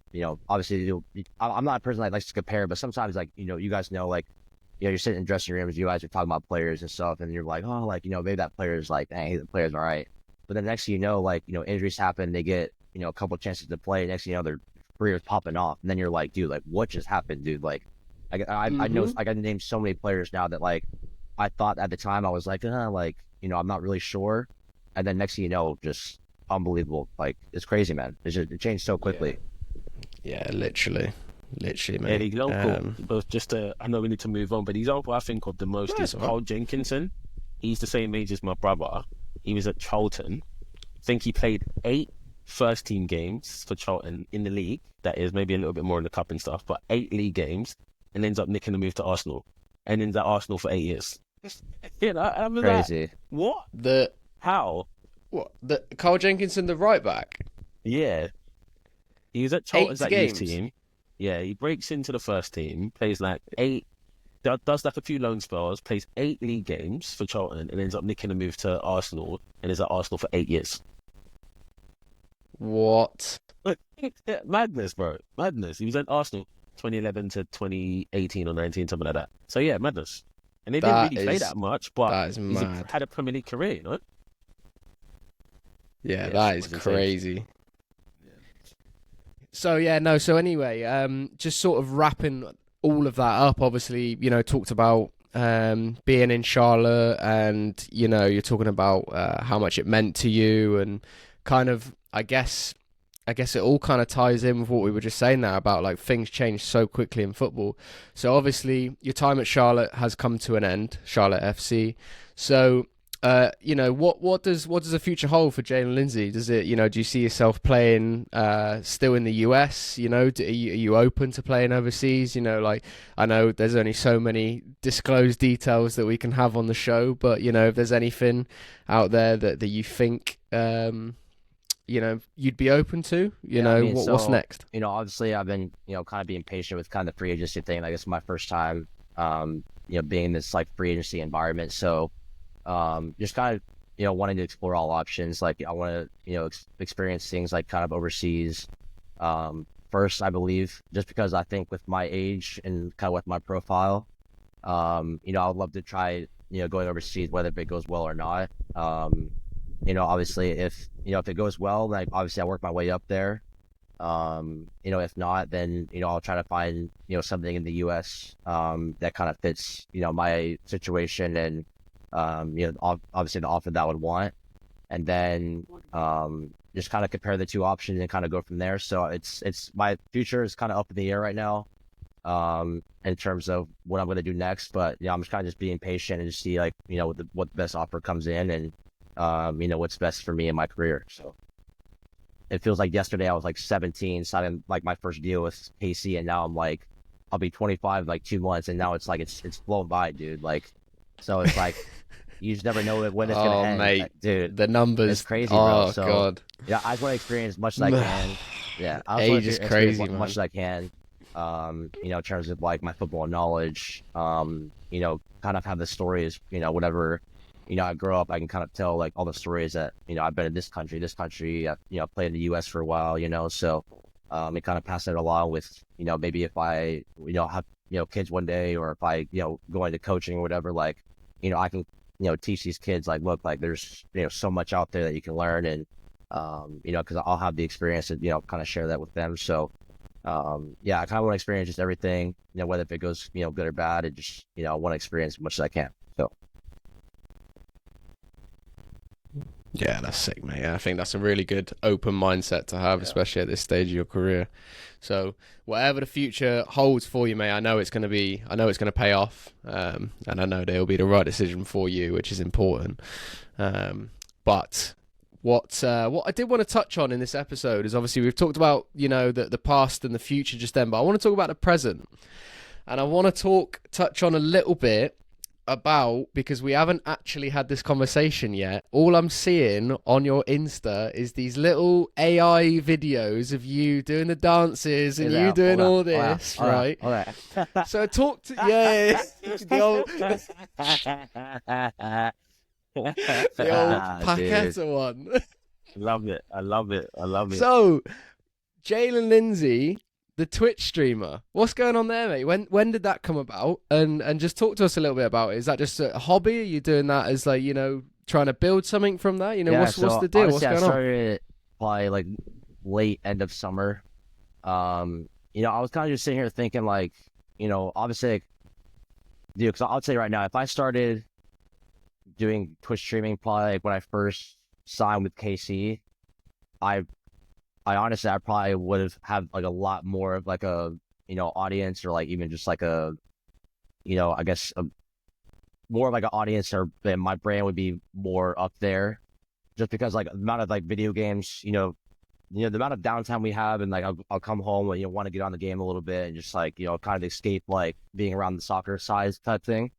Speaker 3: obviously I'm not a person that likes to compare, but sometimes like, you guys know, like, you're sitting in dressing rooms, you guys are talking about players and stuff, and you're like, oh, like, maybe that player's like, hey, the player's all right. But then next thing you know, like, injuries happen, they get, a couple chances to play. Next thing you know, their career's popping off. And then you're like, dude, like, what just happened, dude? Like, I know, I got to name so many players now that like, I thought at the time I was like, I'm not really sure. And then next thing you know, just unbelievable. Like it's crazy, man. It changed so quickly.
Speaker 1: Yeah, literally,
Speaker 2: Yeah,
Speaker 1: mate.
Speaker 2: the example, but I know we need to move on, but the example I think of the most
Speaker 1: No,
Speaker 2: is
Speaker 1: it's all right.
Speaker 2: Carl Jenkinson. He's the same age as my brother. He was at Charlton. I think he played 8 first team games for Charlton in the league. That is maybe a little bit more in the cup and stuff, but 8 league games, and ends up nicking a move to Arsenal, and ends at Arsenal for 8 years. You know, I was like,
Speaker 3: Crazy.
Speaker 2: what?
Speaker 1: The
Speaker 2: How?
Speaker 1: Carl Jenkinson, the right back,
Speaker 2: Yeah. He was at Charlton's
Speaker 1: 8
Speaker 2: youth
Speaker 1: games.
Speaker 2: team. Yeah, he breaks into the first team, plays like 8, does like a few loan spells, plays 8 league games for Charlton, and ends up nicking a move to Arsenal, and is at Arsenal for 8 years.
Speaker 1: What?
Speaker 2: Madness, bro. Madness. He was at Arsenal 2011 to 2018 or 19, something like that. So yeah, madness. And they
Speaker 1: That
Speaker 2: didn't really play
Speaker 1: is-
Speaker 2: that much, but
Speaker 1: that is
Speaker 2: he's
Speaker 1: mad.
Speaker 2: had a Premier League career, you know?
Speaker 1: Yeah,
Speaker 2: Yeah,
Speaker 1: that
Speaker 2: it
Speaker 1: is
Speaker 2: was insane.
Speaker 1: crazy. So yeah, no. So anyway, just sort of wrapping all of that up. Obviously, you know, talked about being in Charlotte, and you know, you're talking about how much it meant to you, and kind of, I guess it all kind of ties in with what we were just saying there about like things change so quickly in football. So obviously, your time at Charlotte has come to an end, Charlotte FC. So. You know, what does the future hold for Jaylin Lindsey? Does it, you know, do you see yourself playing still in the US? You know, are you open to playing overseas? You know, like, I know there's only so many disclosed details that we can have on the show, but you know, if there's anything out there that you think you know, you'd be open to, you know,
Speaker 3: I mean,
Speaker 1: what's
Speaker 3: so,
Speaker 1: next?
Speaker 3: You know, obviously I've been, you know, kind of being patient with kind of the free agency thing. Like it's my first time, you know, being in this like free agency environment. So, just kind of, you know, wanting to explore all options. Like I want to, you know, experience things like kind of overseas. First, I believe, just because I think with my age and kind of with my profile, you know, I would love to try, you know, going overseas, whether it goes well or not. You know, obviously if it goes well, like obviously I work my way up there. You know, if not, then, you know, I'll try to find, you know, something in the US, that kind of fits, you know, my situation and, you know, obviously the offer that I would want, and then just kind of compare the two options and kind of go from there. So it's my future is kind of up in the air right now, in terms of what I'm going to do next. But yeah, I'm just kind of just being patient and just see like, you know, what the best offer comes in, and you know, what's best for me in my career. So it feels like yesterday I was like 17, signing like my first deal with KC, and now I'm like, I'll be 25 in like 2 months, and now it's like it's flown by, dude. Like, so it's like you just never know when it's gonna end,
Speaker 1: mate,
Speaker 3: dude.
Speaker 1: the numbers.
Speaker 3: It's crazy, bro.
Speaker 1: Oh
Speaker 3: So,
Speaker 1: God.
Speaker 3: yeah, I just want to experience as much as I can. Yeah, I just want
Speaker 1: Age
Speaker 3: to
Speaker 1: is
Speaker 3: experience
Speaker 1: crazy,
Speaker 3: as
Speaker 1: man.
Speaker 3: much as I can. You know, in terms of like my football knowledge. You know, kind of have the stories. You know, whatever. You know, I grow up, I can kind of tell like all the stories that, you know, I've been in this country. I, you know, played in the US for a while. You know, so it kind of pass it along with, you know, maybe if I, you know, have, you know, kids one day, or if I, you know, go into coaching or whatever, like, you know, I can, you know, teach these kids like, look, like there's, you know, so much out there that you can learn, and you know, because I'll have the experience to, you know, kind of share that with them. So yeah, I kind of want to experience just everything, you know, whether if it goes, you know, good or bad, and just, you know, I want to experience as much as I can. So
Speaker 1: Yeah, that's sick, mate. I think that's a really good open mindset to have, especially at this stage of your career. So whatever the future holds for you, mate, I know it's going to pay off, and I know it'll be the right decision for you, which is important. But what I did want to touch on in this episode is, obviously we've talked about, you know, the past and the future just then, but I want to talk about the present, and I want to touch on a little bit about, because we haven't actually had this conversation yet. All I'm seeing on your Insta is these little AI videos of you doing the dances and you doing all this, right? So talk to the old the old Paqueta one.
Speaker 2: Love it. I love it.
Speaker 1: So Jaylin Lindsey, the Twitch streamer, what's going on there, mate? When did that come about? And just talk to us a little bit about it. Is that just a hobby? Are you doing that as, like, you know, trying to build something from that? You know, what's the deal? What's going on?
Speaker 3: I started probably like late end of summer. You know, I was kind of just sitting here thinking, like, you know, obviously, like, dude, because I'll tell you right now, if I started doing Twitch streaming probably like when I first signed with KC, I honestly, I probably would have had like a lot more of like a, audience, or like even just like a, I guess more of like an audience, or then my brand would be more up there, just because like the amount of like video games, the amount of downtime we have, and like I'll come home and want to get on the game a little bit and just like kind of escape like being around the soccer size type thing.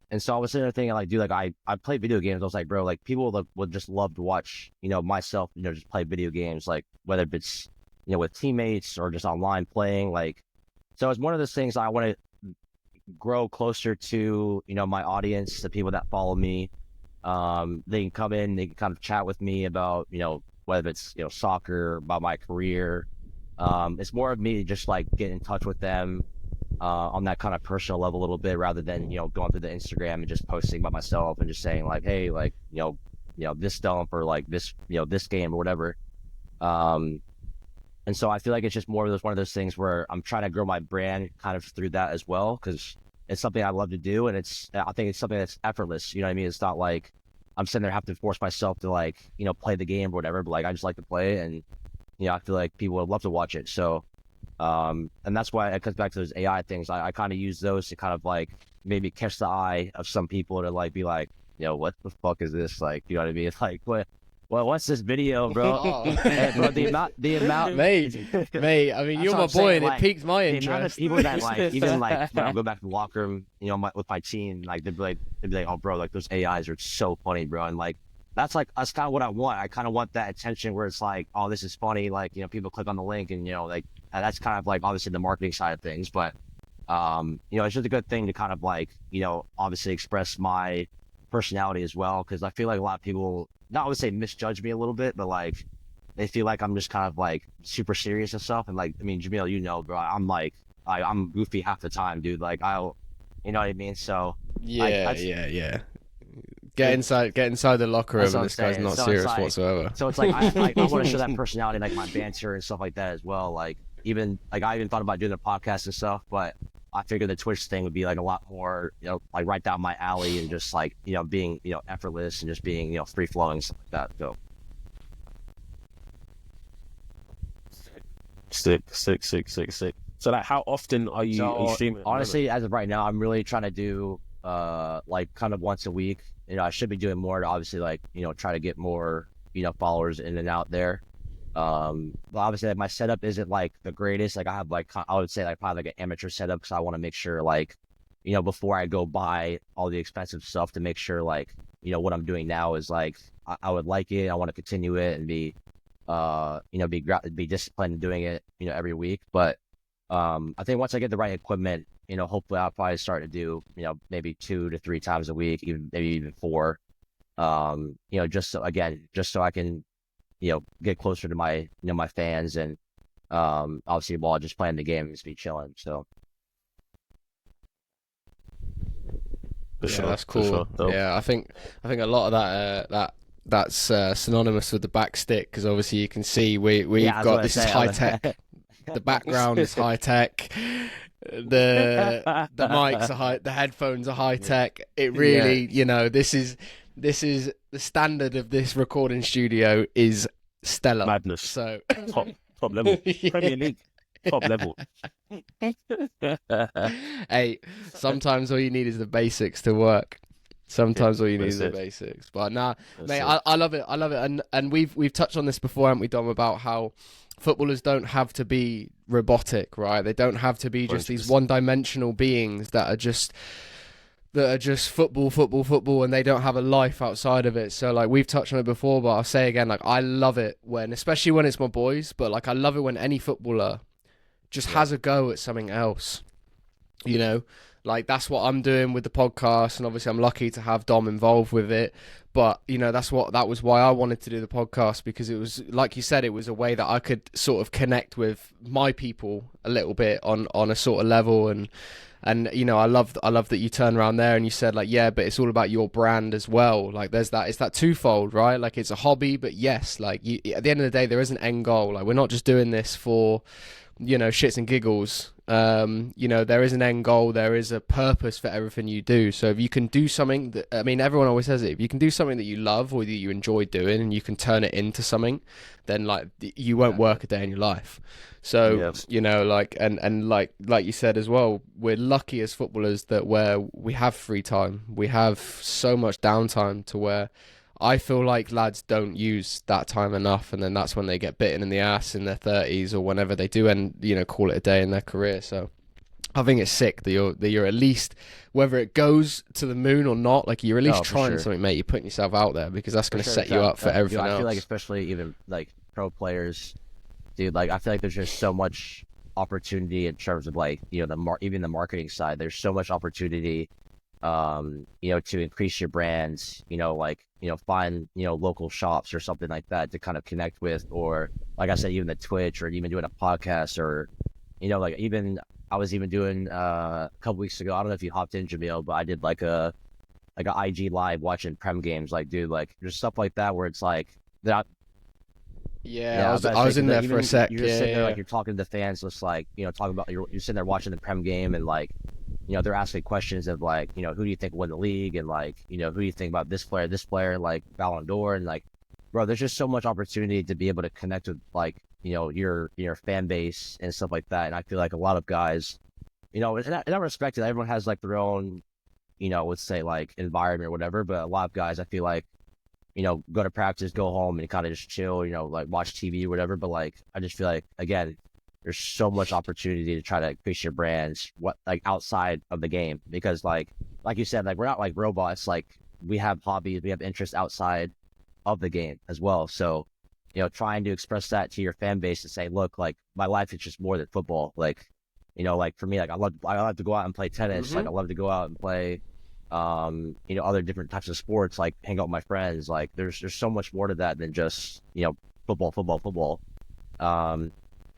Speaker 3: And so I was sitting there thinking, like, dude, like I play video games. I was like, bro, like people would just love to watch, myself, just play video games, like whether it's, with teammates or just online playing. Like, so it's one of those things I want to grow closer to, my audience, the people that follow me. They can come in, they can kind of chat with me about, whether it's, soccer, about my career. It's more of me just like get in touch with them on that kind of personal level a little bit, rather than going through the Instagram and just posting by myself and just saying like, hey, like this dump, or like this this game or whatever. And so I feel like it's just more of one of those things where I'm trying to grow my brand kind of through that as well, because it's something I love to do, and I think it's something that's effortless. You know what I mean? It's not like I'm sitting there having to force myself to like play the game or whatever, but like I just like to play, and I feel like people would love to watch it. So and that's why it comes back to those AI things. I kind of use those to kind of like maybe catch the eye of some people to like be like, what the fuck is this? Like, you know what I mean? It's like, what's this video, bro? Bro, the amount,
Speaker 1: mate. I mean, you're my boy, and like, it piqued my interest.
Speaker 3: The amount of people that like, even like when I go back to the locker room, with my team, like they'd be like, oh, bro, like those AIs are so funny, bro, and like that's kind of what I want. I kind of want that attention where it's like, oh, this is funny. Like, people click on the link, and like that's kind of like obviously the marketing side of things, but it's just a good thing to kind of like, obviously express my personality as well, because I feel like a lot of people, not I would say misjudge me a little bit, but like they feel like I'm just kind of like super serious and stuff. And like, I mean, Jamil, bro, I'm like, I'm goofy half the time, dude. Like you know what I mean? So
Speaker 1: yeah. Get inside the locker room, and this guy's not serious whatsoever.
Speaker 3: So it's like I want to show that personality, like my banter and stuff like that as well. Like even like I even thought about doing a podcast and stuff, but I figured the Twitch thing would be like a lot more, like right down my alley, and just like, being, effortless, and just being, free flowing, stuff like that. So
Speaker 2: sick. So like, how often are you streaming?
Speaker 3: Honestly, as of right now, I'm really trying to do like kind of once a week. I should be doing more to obviously like, try to get more, followers in and out there. But obviously like, my setup isn't like the greatest. Like I have like, I would say like probably like an amateur setup, because I want to make sure like, before I go buy all the expensive stuff, to make sure like, what I'm doing now is like, I would like it. I want to continue it and be, be disciplined in doing it, every week. But I think once I get the right equipment, hopefully I'll probably start to do, maybe 2 to 3 times a week, maybe even 4. Just so I can, get closer to my, my fans, and obviously while just playing the game, just be chilling. So
Speaker 1: that's cool. Yeah, I think a lot of that's synonymous with the back stick, because obviously you can see we've got this is high tech. The background is high tech. The mics are high. The headphones are high tech. It really, this is the standard of this recording studio is stellar.
Speaker 2: Madness.
Speaker 1: So
Speaker 2: top level. Premier League. Top level.
Speaker 1: Hey, sometimes all you need is the basics to work. Sometimes all you need is the basics. But nah, mate, I love it. And we've touched on this before, haven't we, Dom, about how footballers don't have to be robotic, right? They don't have to be just 100%. These one-dimensional beings that are just football, and they don't have a life outside of it. So like we've touched on it before, but I'll say again, like I love it especially when it's my boys, but like I love it when any footballer just has a go at something else. Like that's what I'm doing with the podcast, and obviously I'm lucky to have Dom involved with it. But that was why I wanted to do the podcast, because it was, like you said, it was a way that I could sort of connect with my people a little bit on a sort of level. And I love that you turned around there and you said like, yeah, but it's all about your brand as well. Like it's that twofold, right? Like it's a hobby, but yes, like at the end of the day, there is an end goal. Like we're not just doing this for shits and giggles. There is an end goal, there is a purpose for everything you do. So if you can do something that, I mean, everyone always says it, if you can do something that you love or that you enjoy doing and you can turn it into something, then like you won't work a day in your life. So, like you said as well, we're lucky as footballers that where we have free time, we have so much downtime to where I feel like lads don't use that time enough, and then that's when they get bitten in the ass in their 30s or whenever they do end, call it a day in their career. So I think it's sick that you're at least, whether it goes to the moon or not, like you're at least trying something, mate. You're putting yourself out there because that's going to set you up for everything else.
Speaker 3: I feel like especially even like pro players, dude, like I feel like there's just so much opportunity in terms of like, even the marketing side. There's so much opportunity to increase your brands, find, local shops or something like that to kind of connect with, or like I said, even the Twitch, or even doing a podcast, or, even I was even doing a couple weeks ago, I don't know if you hopped in, Jamil, but I did like a IG live watching Prem games. Like, dude, like there's stuff like that where it's like that.
Speaker 1: Yeah, I was in there for a sec.
Speaker 3: You're just sitting there, like you're talking to the fans, just like, talking about you're sitting there watching the Prem game, and like, they're asking questions of like, who do you think won the league, and like, who do you think about this player, like Ballon d'Or, and like, bro, there's just so much opportunity to be able to connect with like, your fan base and stuff like that. And I feel like a lot of guys, and I respect it. Everyone has like their own, let's say like environment or whatever. But a lot of guys, I feel like, go to practice, go home, and kind of just chill, like watch TV or whatever. But like, I just feel like, again, there's so much opportunity to try to increase your brands, like outside of the game, because like you said, like we're not like robots. Like we have hobbies, we have interests outside of the game as well. So, trying to express that to your fan base and say, look, like my life is just more than football. Like, like for me, like I love to go out and play tennis. Like I love to go out and play, other different types of sports, like hang out with my friends. Like there's so much more to that than just, football.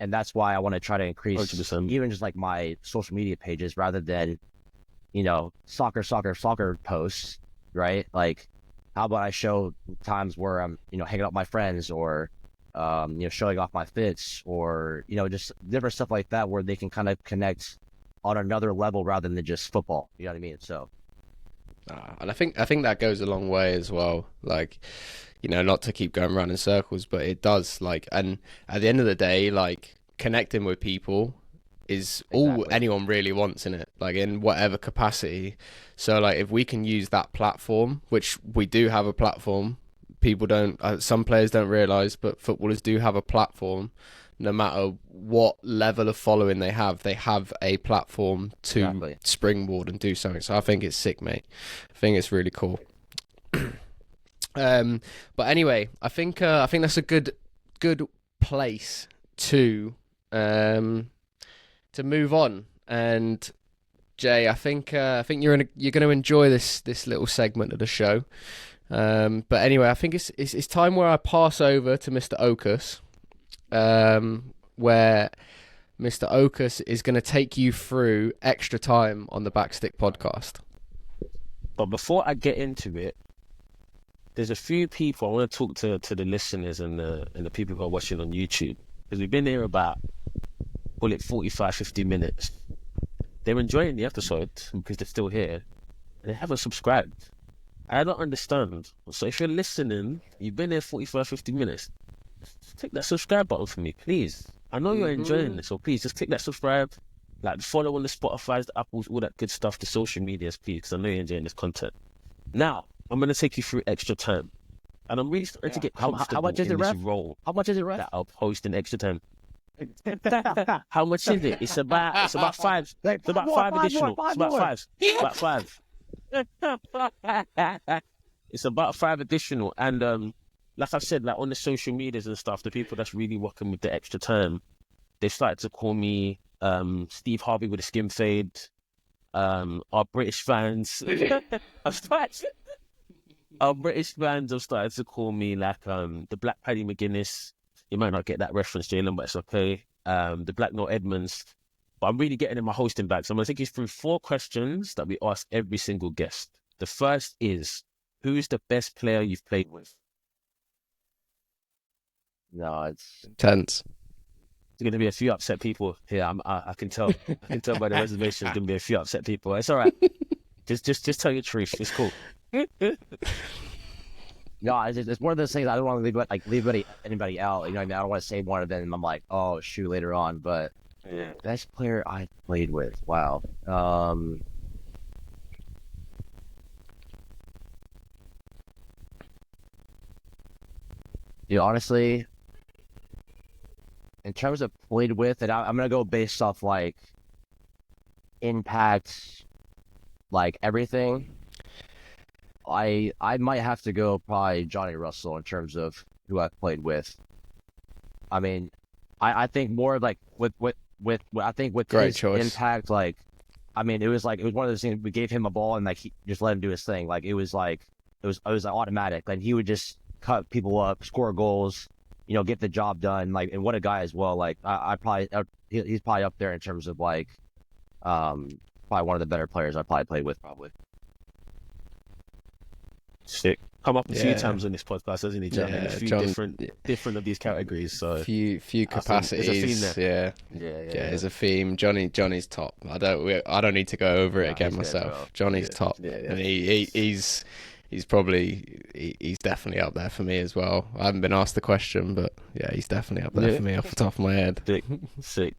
Speaker 3: And that's why I want to try to increase
Speaker 2: 100%.
Speaker 3: even just like my social media pages, rather than, soccer posts, right? Like, how about I show times where I'm, hanging out with my friends, or, showing off my fits, or, just different stuff like that, where they can kind of connect on another level rather than just football. You know what I mean? So.
Speaker 1: And I think that goes a long way as well. Like, not to keep going around in circles, but it does. Like, and at the end of the day, like connecting with people is all anyone really wants in it, like in whatever capacity. So like if we can use that platform, which we do have a platform, people don't, some players don't realize, but footballers do have a platform. No matter what level of following they have a platform to springboard and do something. So I think it's sick, mate. I think it's really cool. But anyway, I think that's a good place to move on. And Jay, I think you're going to enjoy this little segment of the show. But anyway, I think it's time where I pass over to Mr. Okus. Where Mr. Okus is going to take you through extra time on the Backstick podcast.
Speaker 2: But before I get into it, there's a few people I want to talk to the listeners and the people who are watching on YouTube, because we've been here about, call it 45, 50 minutes. They're enjoying the episode because they're still here, and they haven't subscribed. I don't understand. So if you're listening, you've been here 45, 50 minutes, click that subscribe button for me, please. I know you're enjoying this, so please just click that subscribe, like follow on the Spotify's, the Apples, all that good stuff, the social medias, please, because I know you're enjoying this content. Now, I'm going to take you through extra time, and I'm really starting to get comfortable
Speaker 3: how much is
Speaker 2: in
Speaker 3: it,
Speaker 2: this
Speaker 3: ref?
Speaker 2: role.
Speaker 3: How much is it, ref?
Speaker 2: That I'll post in extra time. How much is it? It's about five. It's about five additional. It's about five. About five. It's about five additional, and like I've said, like on the social medias and stuff, the people that's really working with the extra time, they've started to call me Steve Harvey with a skin fade. Our British fans, our British fans have started to call me like the Black Paddy McGuinness. You might not get that reference, Jaylin, but it's okay. The Black Noel Edmonds. But I'm really getting in my hosting bag. So I'm going to take you through 4 questions that we ask every single guest. The first is, who's the best player you've played with?
Speaker 3: No, it's
Speaker 1: Tense.
Speaker 2: going to be a few upset people here. I can tell. I can tell by the reservation. There's going to be a few upset people. It's all right. Just tell your truth. It's cool.
Speaker 3: No, it's one of those things. I don't want to leave anybody out. You know what I mean? I don't want to say one of them. And I'm like, oh shoot, later on. But
Speaker 2: Yeah.
Speaker 3: best player I played with. Wow. Honestly, in terms of played with, and I'm gonna go based off like impact, like everything. I might have to go probably Johnny Russell in terms of who I've played with. I mean, I think more like with I think with
Speaker 1: Great
Speaker 3: his
Speaker 1: choice.
Speaker 3: impact, like, I mean, it was one of those things. We gave him a ball and like he just let him do his thing. Like it was automatic. Like he would just cut people up, score goals, get the job done. Like, and what a guy as well. Like he's probably up there in terms of like probably one of the better players I probably played with probably.
Speaker 2: Sick. Come up a few
Speaker 1: Yeah.
Speaker 2: times on this podcast, hasn't he, John?
Speaker 1: Yeah,
Speaker 2: A few
Speaker 1: John-
Speaker 2: different of these categories. So
Speaker 1: Few
Speaker 2: I think there's a
Speaker 1: capacities.
Speaker 2: theme
Speaker 1: Yeah.
Speaker 3: Yeah.
Speaker 1: There's a theme. Johnny's top. I don't need to go over it
Speaker 3: Nah,
Speaker 1: again
Speaker 3: he's good,
Speaker 1: myself.
Speaker 3: bro.
Speaker 1: Johnny's top,
Speaker 2: Yeah.
Speaker 1: and he's he's definitely up there for me as well. I haven't been asked the question, but yeah, he's definitely up there
Speaker 2: Yeah.
Speaker 1: for me off the top of my head.
Speaker 2: Sick.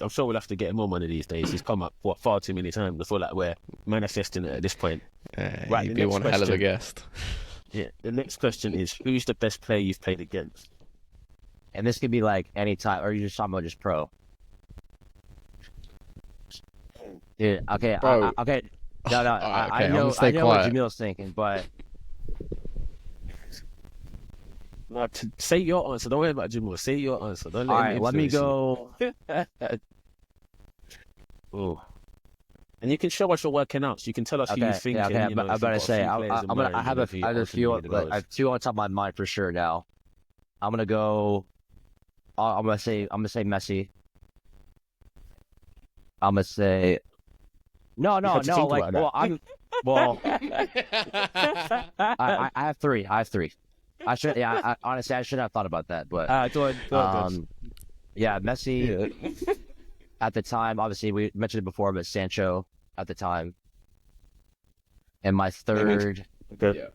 Speaker 2: I'm sure we'll have to get him on one of these days. He's come up far too many times. I feel like we're manifesting it at this point. Right,
Speaker 1: He'd
Speaker 2: the
Speaker 1: be
Speaker 2: next
Speaker 1: one hell of a
Speaker 2: question.
Speaker 1: guest.
Speaker 2: Yeah. The next question is, who's the best player you've played against?
Speaker 3: And this could be like any time, or you're just talking about just pro. Dude, okay,
Speaker 1: Bro.
Speaker 3: okay. No,
Speaker 1: Alright,
Speaker 3: I
Speaker 1: okay, I'm
Speaker 3: know,
Speaker 1: gonna stay
Speaker 3: I know what
Speaker 1: quiet.
Speaker 3: Jamil's thinking, but
Speaker 2: No, say your answer. Don't worry about Jimbo. Say your answer. Don't let
Speaker 3: all
Speaker 2: him
Speaker 3: right, let me
Speaker 2: influence you.
Speaker 3: go.
Speaker 2: Oh. And you can show us your working out. So you can tell us who you
Speaker 3: Okay,
Speaker 2: think.
Speaker 3: yeah, okay.
Speaker 2: And,
Speaker 3: I'm about to say, I have a few,
Speaker 2: I
Speaker 3: I have two on top of my mind for sure now. I'm gonna go. I'm gonna say Messi. I'm gonna say. No,
Speaker 2: had to think
Speaker 3: like,
Speaker 2: about that.
Speaker 3: well, I have three. I should, honestly, I should have thought about that, but
Speaker 2: Go on.
Speaker 3: yeah, Messi at the time. Obviously, we mentioned it before, but Sancho at the time. And my third,
Speaker 2: Okay.
Speaker 1: Yeah.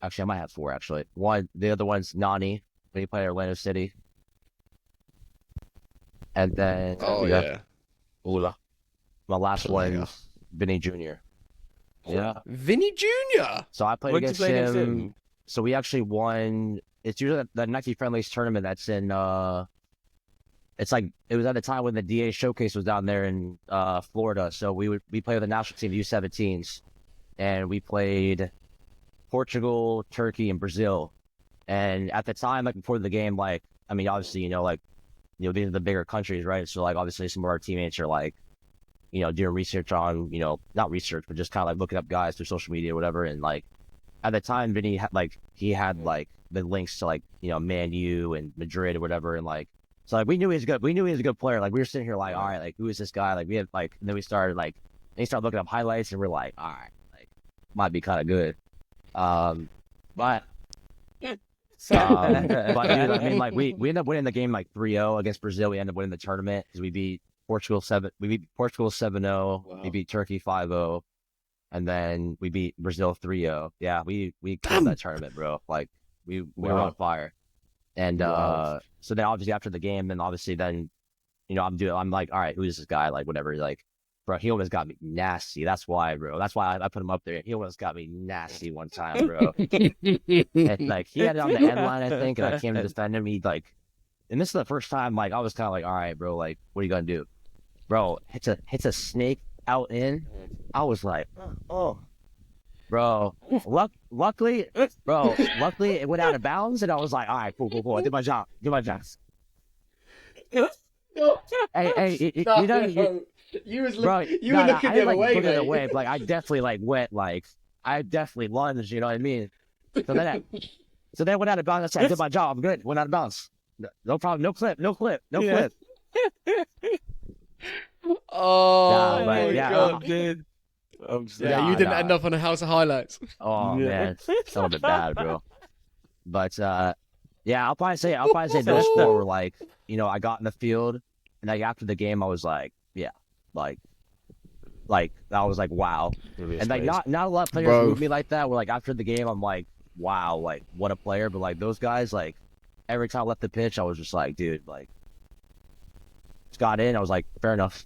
Speaker 3: actually, I might have four. Actually, the other one's Nani when he played at Orlando City, and then
Speaker 1: Oh yeah.
Speaker 2: Ola.
Speaker 3: my last
Speaker 1: Player.
Speaker 3: one's Vini Jr. Yeah,
Speaker 1: Vini Jr.
Speaker 3: so I played
Speaker 2: What did you
Speaker 3: against
Speaker 2: play against
Speaker 3: him.
Speaker 2: him?
Speaker 3: So we actually won. It's usually the Nike Friendlies tournament that's in. It's like it was at the time when the DA showcase was down there in Florida. So we played with the national team, the U17s, and we played Portugal, Turkey, and Brazil. And at the time, like before the game, like I mean, obviously, these are the bigger countries, right? So like obviously, some of our teammates are like, doing research on, not research, but just kind of like looking up guys through social media or whatever, and like. At the time, Vinny had the links to like Man U and Madrid or whatever, and like so like we knew he was good. We knew he was a good player. Like we were sitting here like, all right, like who is this guy? Like we had like, and then we started like, they started looking up highlights, and we're like, all right, like might be kind of good. But dude, I mean, like we ended up winning the game like 3-0 against Brazil. We ended up winning the tournament because we beat Portugal 7-0.
Speaker 1: Wow.
Speaker 3: We beat Turkey 5-0. And then we beat Brazil 3-0. Yeah, we killed that tournament, bro. Like we were
Speaker 2: Wow.
Speaker 3: on fire. And
Speaker 2: Wow.
Speaker 3: so then obviously after the game, then obviously then, I'm like, all right, who is this guy? Like whatever. Like, bro, he almost got me nasty. That's why, bro. That's why I put him up there. He almost got me nasty one time, bro. And like he had it on the end line, I think, and I came to defend him. He like, and this is the first time like I was kind of like, all right, bro, like what are you gonna do, bro? Hits a snake out in. I was like, oh, bro. Luckily, it went out of bounds, and I was like, all right, cool. I did my job. Hey,
Speaker 1: You was
Speaker 3: bro,
Speaker 1: you were looking
Speaker 3: I
Speaker 1: the
Speaker 3: didn't,
Speaker 1: other
Speaker 3: like,
Speaker 1: way,
Speaker 3: look the other
Speaker 1: mate.
Speaker 3: way, but like I definitely like went like I definitely lunged. You know what I mean? So then it went out of bounds. I said, I did my job. I'm good. Went out of bounds. No problem. No clip.
Speaker 2: Yeah.
Speaker 1: Oh
Speaker 3: Nah, but
Speaker 1: my
Speaker 3: yeah,
Speaker 1: god.
Speaker 2: Dude.
Speaker 1: Yeah, you didn't end up on a house of highlights.
Speaker 3: Oh
Speaker 2: Yeah.
Speaker 3: man, it's a little bit bad, bro. But Yeah, I'll probably say those four were like, I got in the field and like after the game I was like, yeah, like I was like, wow. And like not a lot of players
Speaker 1: Bro.
Speaker 3: move me like that. Where like after the game I'm like, wow, like what a player. But like those guys, like every time I left the pitch, I was just like, dude, like just got in. I was like, fair enough.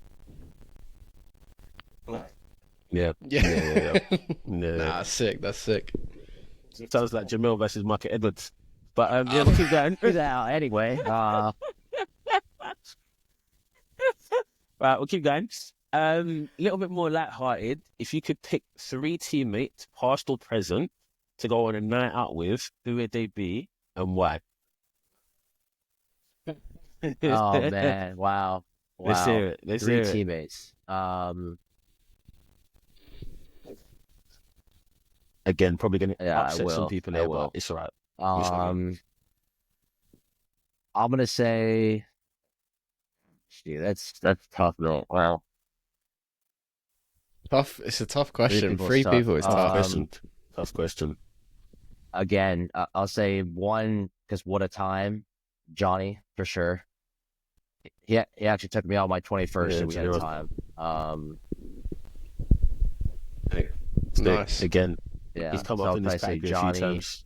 Speaker 2: Yeah.
Speaker 1: Yeah.
Speaker 2: Yeah.
Speaker 1: Nah, sick. That's sick.
Speaker 2: Sounds like Jamil versus Market Edwards. But yeah, we'll keep going.
Speaker 3: Anyway,
Speaker 2: Right, we'll keep going. A little bit more lighthearted. If you could pick 3 teammates, past or present, to go on a night out with, who would they be and why?
Speaker 3: oh man, wow.
Speaker 2: Let's hear it. Let's
Speaker 3: 3
Speaker 2: hear it.
Speaker 3: teammates.
Speaker 2: Again, probably going to
Speaker 3: Yeah, I
Speaker 2: upset
Speaker 3: will.
Speaker 2: some people
Speaker 3: I
Speaker 2: here,
Speaker 3: will.
Speaker 2: but it's all right.
Speaker 3: I'm gonna say, gee, that's tough, though. Wow.
Speaker 1: Tough. It's a tough question.
Speaker 3: people's
Speaker 1: 3
Speaker 3: tough.
Speaker 1: people is tough.
Speaker 2: Tough question.
Speaker 3: Again, I'll say one because what a time, Johnny for sure. He actually took me out my 21st,
Speaker 2: Yeah,
Speaker 3: so we had a
Speaker 2: Johnny.
Speaker 3: time.
Speaker 1: Nice.
Speaker 2: Again,
Speaker 3: Yeah,
Speaker 2: he's come
Speaker 3: so
Speaker 2: up
Speaker 3: I'll
Speaker 2: in this
Speaker 3: probably say
Speaker 2: category a few
Speaker 3: Johnny.
Speaker 2: times.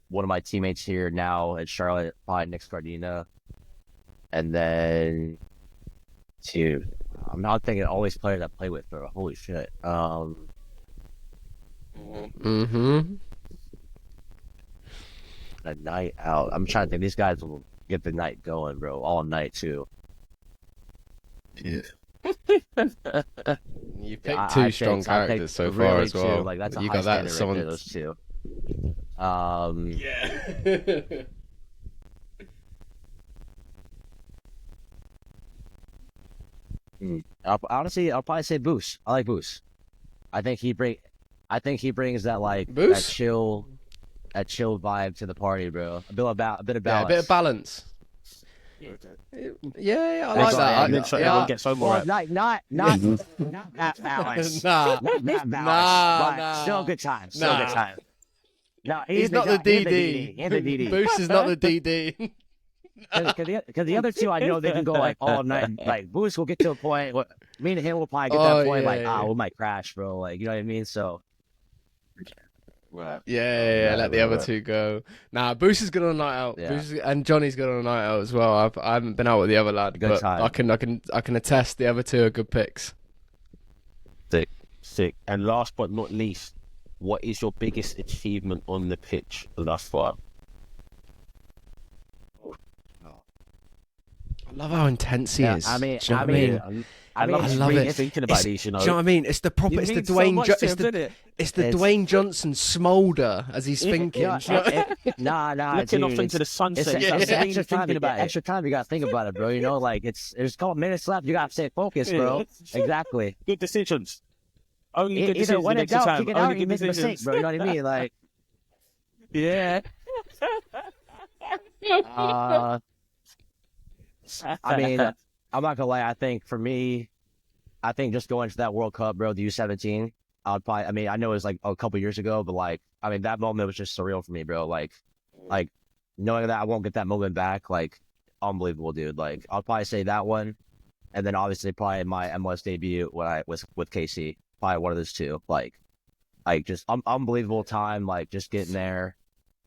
Speaker 3: One of my teammates here now at Charlotte, probably Nick Scardina, and then 2. I'm not thinking all these players I play with, bro. Holy shit.
Speaker 1: Mm-hmm.
Speaker 3: A night out. I'm trying to think. These guys will get the night going, bro. All night too.
Speaker 2: Yeah.
Speaker 1: You picked
Speaker 3: I
Speaker 1: 2
Speaker 3: think
Speaker 1: strong
Speaker 3: I
Speaker 1: characters so
Speaker 3: picked
Speaker 1: far
Speaker 3: really
Speaker 1: as well.
Speaker 3: 2. Like that's a
Speaker 1: You
Speaker 3: high
Speaker 1: got that.
Speaker 3: standard right there, those 2.
Speaker 1: Yeah.
Speaker 3: Honestly, I'll probably say Boost. I like Boost. I think he brings that like
Speaker 1: Boost?
Speaker 3: that chill vibe to the party, bro. A bit of balance.
Speaker 1: Yeah, a bit of balance. Yeah, I like
Speaker 3: That's
Speaker 1: that.
Speaker 3: all right.
Speaker 2: Make sure
Speaker 1: yeah.
Speaker 2: everyone gets home all
Speaker 3: Well,
Speaker 2: right.
Speaker 3: not that balance.
Speaker 1: Nah.
Speaker 3: Not that balance.
Speaker 1: Nah,
Speaker 3: but
Speaker 1: nah.
Speaker 3: Still a good time. Still a
Speaker 1: Nah.
Speaker 3: good time. No,
Speaker 1: He's not the DD.
Speaker 3: He's the DD.
Speaker 1: Boost is not the DD.
Speaker 3: Because the other 2, I know they can go like all night. Like Boost will get to a point. Me and him will probably get that point.
Speaker 1: yeah,
Speaker 3: Like,
Speaker 1: yeah.
Speaker 3: we might crash, bro. Like, you know what I mean? So,
Speaker 2: Right.
Speaker 1: Yeah, let the other
Speaker 2: right.
Speaker 1: 2 go. Nah, Boost is good on a night out.
Speaker 3: Yeah.
Speaker 1: And Johnny's good on a night out as well. I haven't been out with the other lad,
Speaker 3: Good
Speaker 1: but
Speaker 3: time.
Speaker 1: I can attest the other 2 are good picks.
Speaker 2: Sick. And last but not least, what is your biggest achievement on the pitch thus far?
Speaker 1: I love how intense he
Speaker 3: yeah,
Speaker 1: is.
Speaker 3: I mean,
Speaker 1: Do you know what I mean?
Speaker 2: I
Speaker 1: love it.
Speaker 2: thinking about these, you know.
Speaker 1: Do you know what I mean? It's the proper. It's the Dwayne. It's the
Speaker 3: It's-
Speaker 1: Dwayne Johnson smolder as he's thinking.
Speaker 3: Yeah,
Speaker 1: Do you know-
Speaker 3: nah,
Speaker 2: Looking off
Speaker 3: dude,
Speaker 2: into the sunset.
Speaker 3: It's
Speaker 2: It's
Speaker 3: extra time.
Speaker 2: thinking about it.
Speaker 3: Extra time. You gotta think about it, bro. You know, like there's a couple minutes left. You gotta stay focused, bro. Exactly.
Speaker 2: Good decisions. Only good
Speaker 3: Either
Speaker 2: decisions
Speaker 3: when
Speaker 2: in
Speaker 3: in
Speaker 2: extra
Speaker 3: doubt,
Speaker 2: time.
Speaker 3: kick it out,
Speaker 2: Only
Speaker 3: or you
Speaker 2: good
Speaker 3: make a mistake,
Speaker 2: decisions.
Speaker 3: bro. You know what I mean? Like,
Speaker 2: Yeah.
Speaker 3: I mean, I'm not gonna lie. I think for me, just going to that World Cup, bro, the U17, I'd probably. I mean, I know it was like a couple years ago, but like, I mean, that moment was just surreal for me, bro. Like knowing that I won't get that moment back, like, unbelievable, dude. Like, I'll probably say that one, and then obviously probably my MLS debut when I was with KC, probably one of those 2. Like just unbelievable time, like just getting there.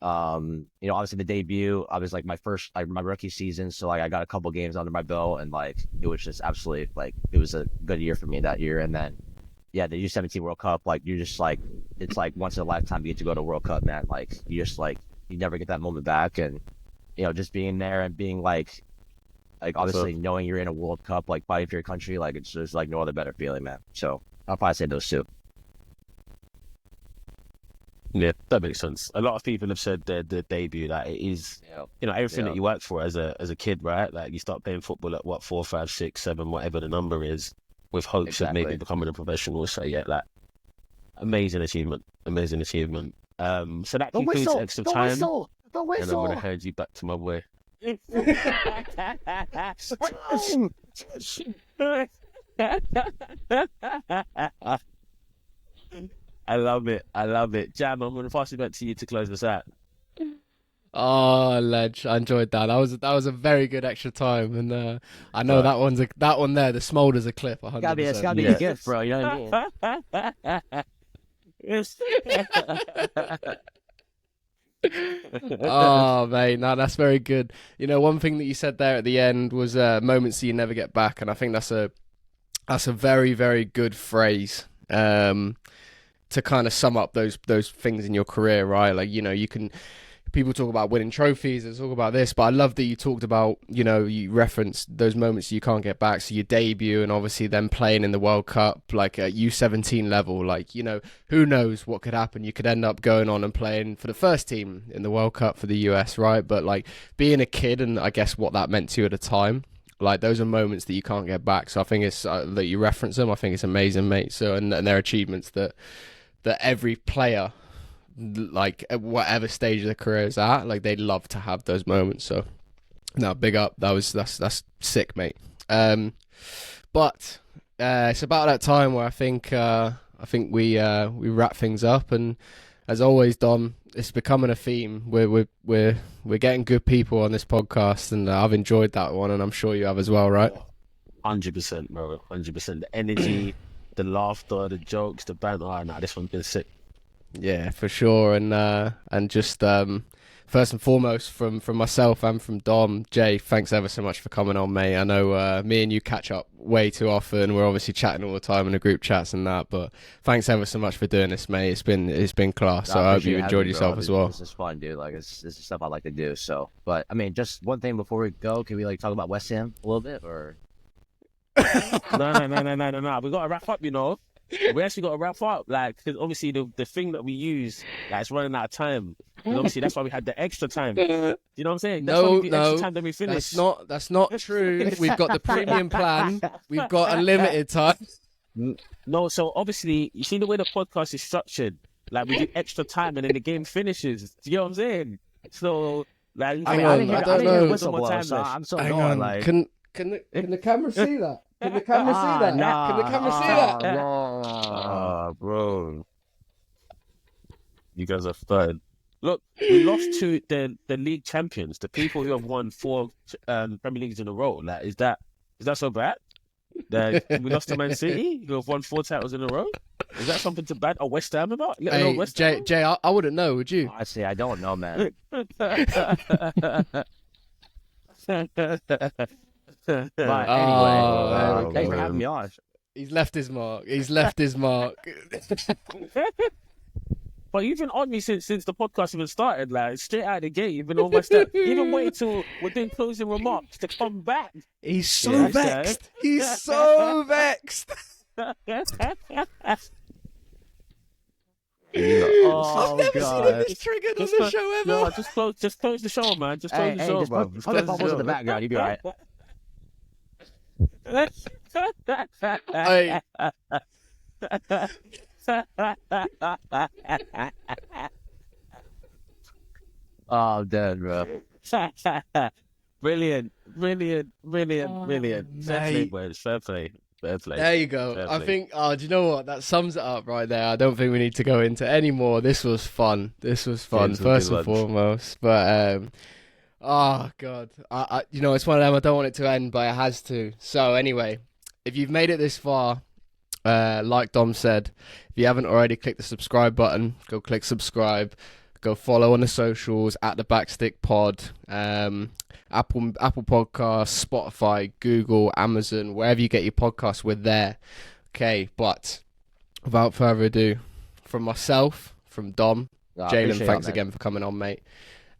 Speaker 3: Obviously the debut, I was like my first, like my rookie season, so like I got a couple games under my belt, and like it was just absolutely like it was a good year for me that year. And then yeah, the U17 World Cup, like you're just like it's like once in a lifetime you get to go to World Cup, man. Like you just like you never get that moment back, and just being there and being like obviously knowing you're in a World Cup, like fighting for your country, like it's just like no other better feeling, man. So I'll probably say those 2.
Speaker 2: Yeah, that makes sense. A lot of people have said the debut that it is, everything that you work for as a kid, right? Like you start playing football at what 4, 5, 6, 7, whatever the number is, with hopes of maybe becoming a professional. So yeah, like amazing achievement. So that concludes extra time, and I'm gonna hand you back to my boy. I love it. Jam, I'm going to pass it back to you to close this out.
Speaker 1: Oh, ledge! I enjoyed that. That was a very good extra time, and I know
Speaker 2: Right.
Speaker 1: that one there. The smolder's a clip,
Speaker 3: It's
Speaker 1: 100%.
Speaker 3: gotta be
Speaker 2: Yeah.
Speaker 3: a gift, bro. You know what I mean?
Speaker 2: Yes.
Speaker 1: Oh, mate, no, that's very good. You know, one thing that you said there at the end was moments that you never get back, and I think that's a very, very good phrase to kind of sum up those things in your career, right? Like, you know, you can people talk about winning trophies, they talk about this, but I love that you talked about, you know, you referenced those moments you can't get back. So your debut and obviously then playing in the World Cup, like at U17 level, like, you know, who knows what could happen? You could end up going on and playing for the first team in the World Cup for the US, right? But like being a kid and I guess what that meant to you at the time, like those are moments that you can't get back. So I think it's that you reference them. I think it's amazing, mate. So and they're achievements that every player, like at whatever stage of their career is at, like they love to have those moments. So no, big up. That's sick, mate. But it's about that time where I think we wrap things up, and as always, Dom, it's becoming a theme. We're getting good people on this podcast, and I've enjoyed that one, and I'm sure you have as well, right?
Speaker 2: 100%, bro. 100%. The energy, the laughter, the jokes, the banter. Nah, this one's been sick.
Speaker 1: Yeah, for sure. And just first and foremost from myself and from Dom, Jay, thanks ever so much for coming on, mate. I know me and you catch up way too often. We're obviously chatting all the time in the group chats and that, but thanks ever so much for doing this, mate. It's been class. So I hope you enjoyed yourself as well.
Speaker 3: This is fun, dude. Like, this is stuff I like to do. So, but I mean, just one thing before we go, can we like talk about West Ham a little bit, or?
Speaker 2: No. We got to wrap up, you know. We actually got to wrap up, like, because obviously the thing that we use, like, it's running out of time. And obviously that's why we had the extra time. You know what I'm saying? That's why we do extra time, then we finish.
Speaker 1: That's not true. We've got the premium plan. We've got unlimited time.
Speaker 2: No, so obviously, you see the way the podcast is structured, like we do extra time and then the game finishes. Do you know what I'm saying? So, like,
Speaker 1: Hang on, I don't know.
Speaker 3: Whistle blow, so I'm so
Speaker 1: Hang
Speaker 3: going,
Speaker 1: on.
Speaker 3: like.
Speaker 1: Can the camera see that? Can the camera see that? Can the camera see that?
Speaker 3: No.
Speaker 2: Bro. You guys are fun. Look, we lost to the league champions, the people who have won 4 Premier Leagues in a row. Like, is that so bad? We lost to Man City, who have won 4 titles in a row. Is that something to bad? Or West Ham about?
Speaker 1: Hey, Jay, I wouldn't know, would you?
Speaker 3: Honestly, I don't know, man. But anyway, thanks for having me on.
Speaker 1: He's left his mark. He's left his mark.
Speaker 2: But you've been on me since the podcast even started, like straight out of the gate. You've been on my step. Even waiting till we're doing closing remarks to come back.
Speaker 1: He's so vexed. He's so vexed.
Speaker 3: Oh,
Speaker 1: I've never seen him this triggered on the show ever.
Speaker 2: No, just close the show, man. Just close the show,
Speaker 3: just
Speaker 2: bro.
Speaker 3: put the bubbles in the background. You'll be all right.
Speaker 1: Hey.
Speaker 3: Oh, I'm dead, bro.
Speaker 2: Brilliant. Fair play.
Speaker 1: There you go.
Speaker 2: Fair
Speaker 1: I
Speaker 2: play.
Speaker 1: think, do you know what? That sums it up right there. I don't think we need to go into any more. This was fun.
Speaker 2: Games
Speaker 1: First
Speaker 2: were
Speaker 1: and
Speaker 2: good
Speaker 1: foremost. But, oh, God. I you know, it's one of them. I don't want it to end, but it has to. So, anyway, if you've made it this far, like Dom said, if you haven't already, click the subscribe button. Go click subscribe. Go follow on the socials at the Backstick Pod. Apple Podcasts, Spotify, Google, Amazon, wherever you get your podcasts, we're there. Okay, but without further ado, from myself, from Dom, Jaylin, thanks again for coming on, mate.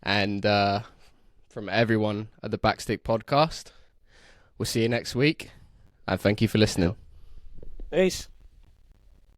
Speaker 1: And from everyone at the Backstick Podcast, we'll see you next week. And thank you for listening.
Speaker 2: Peace.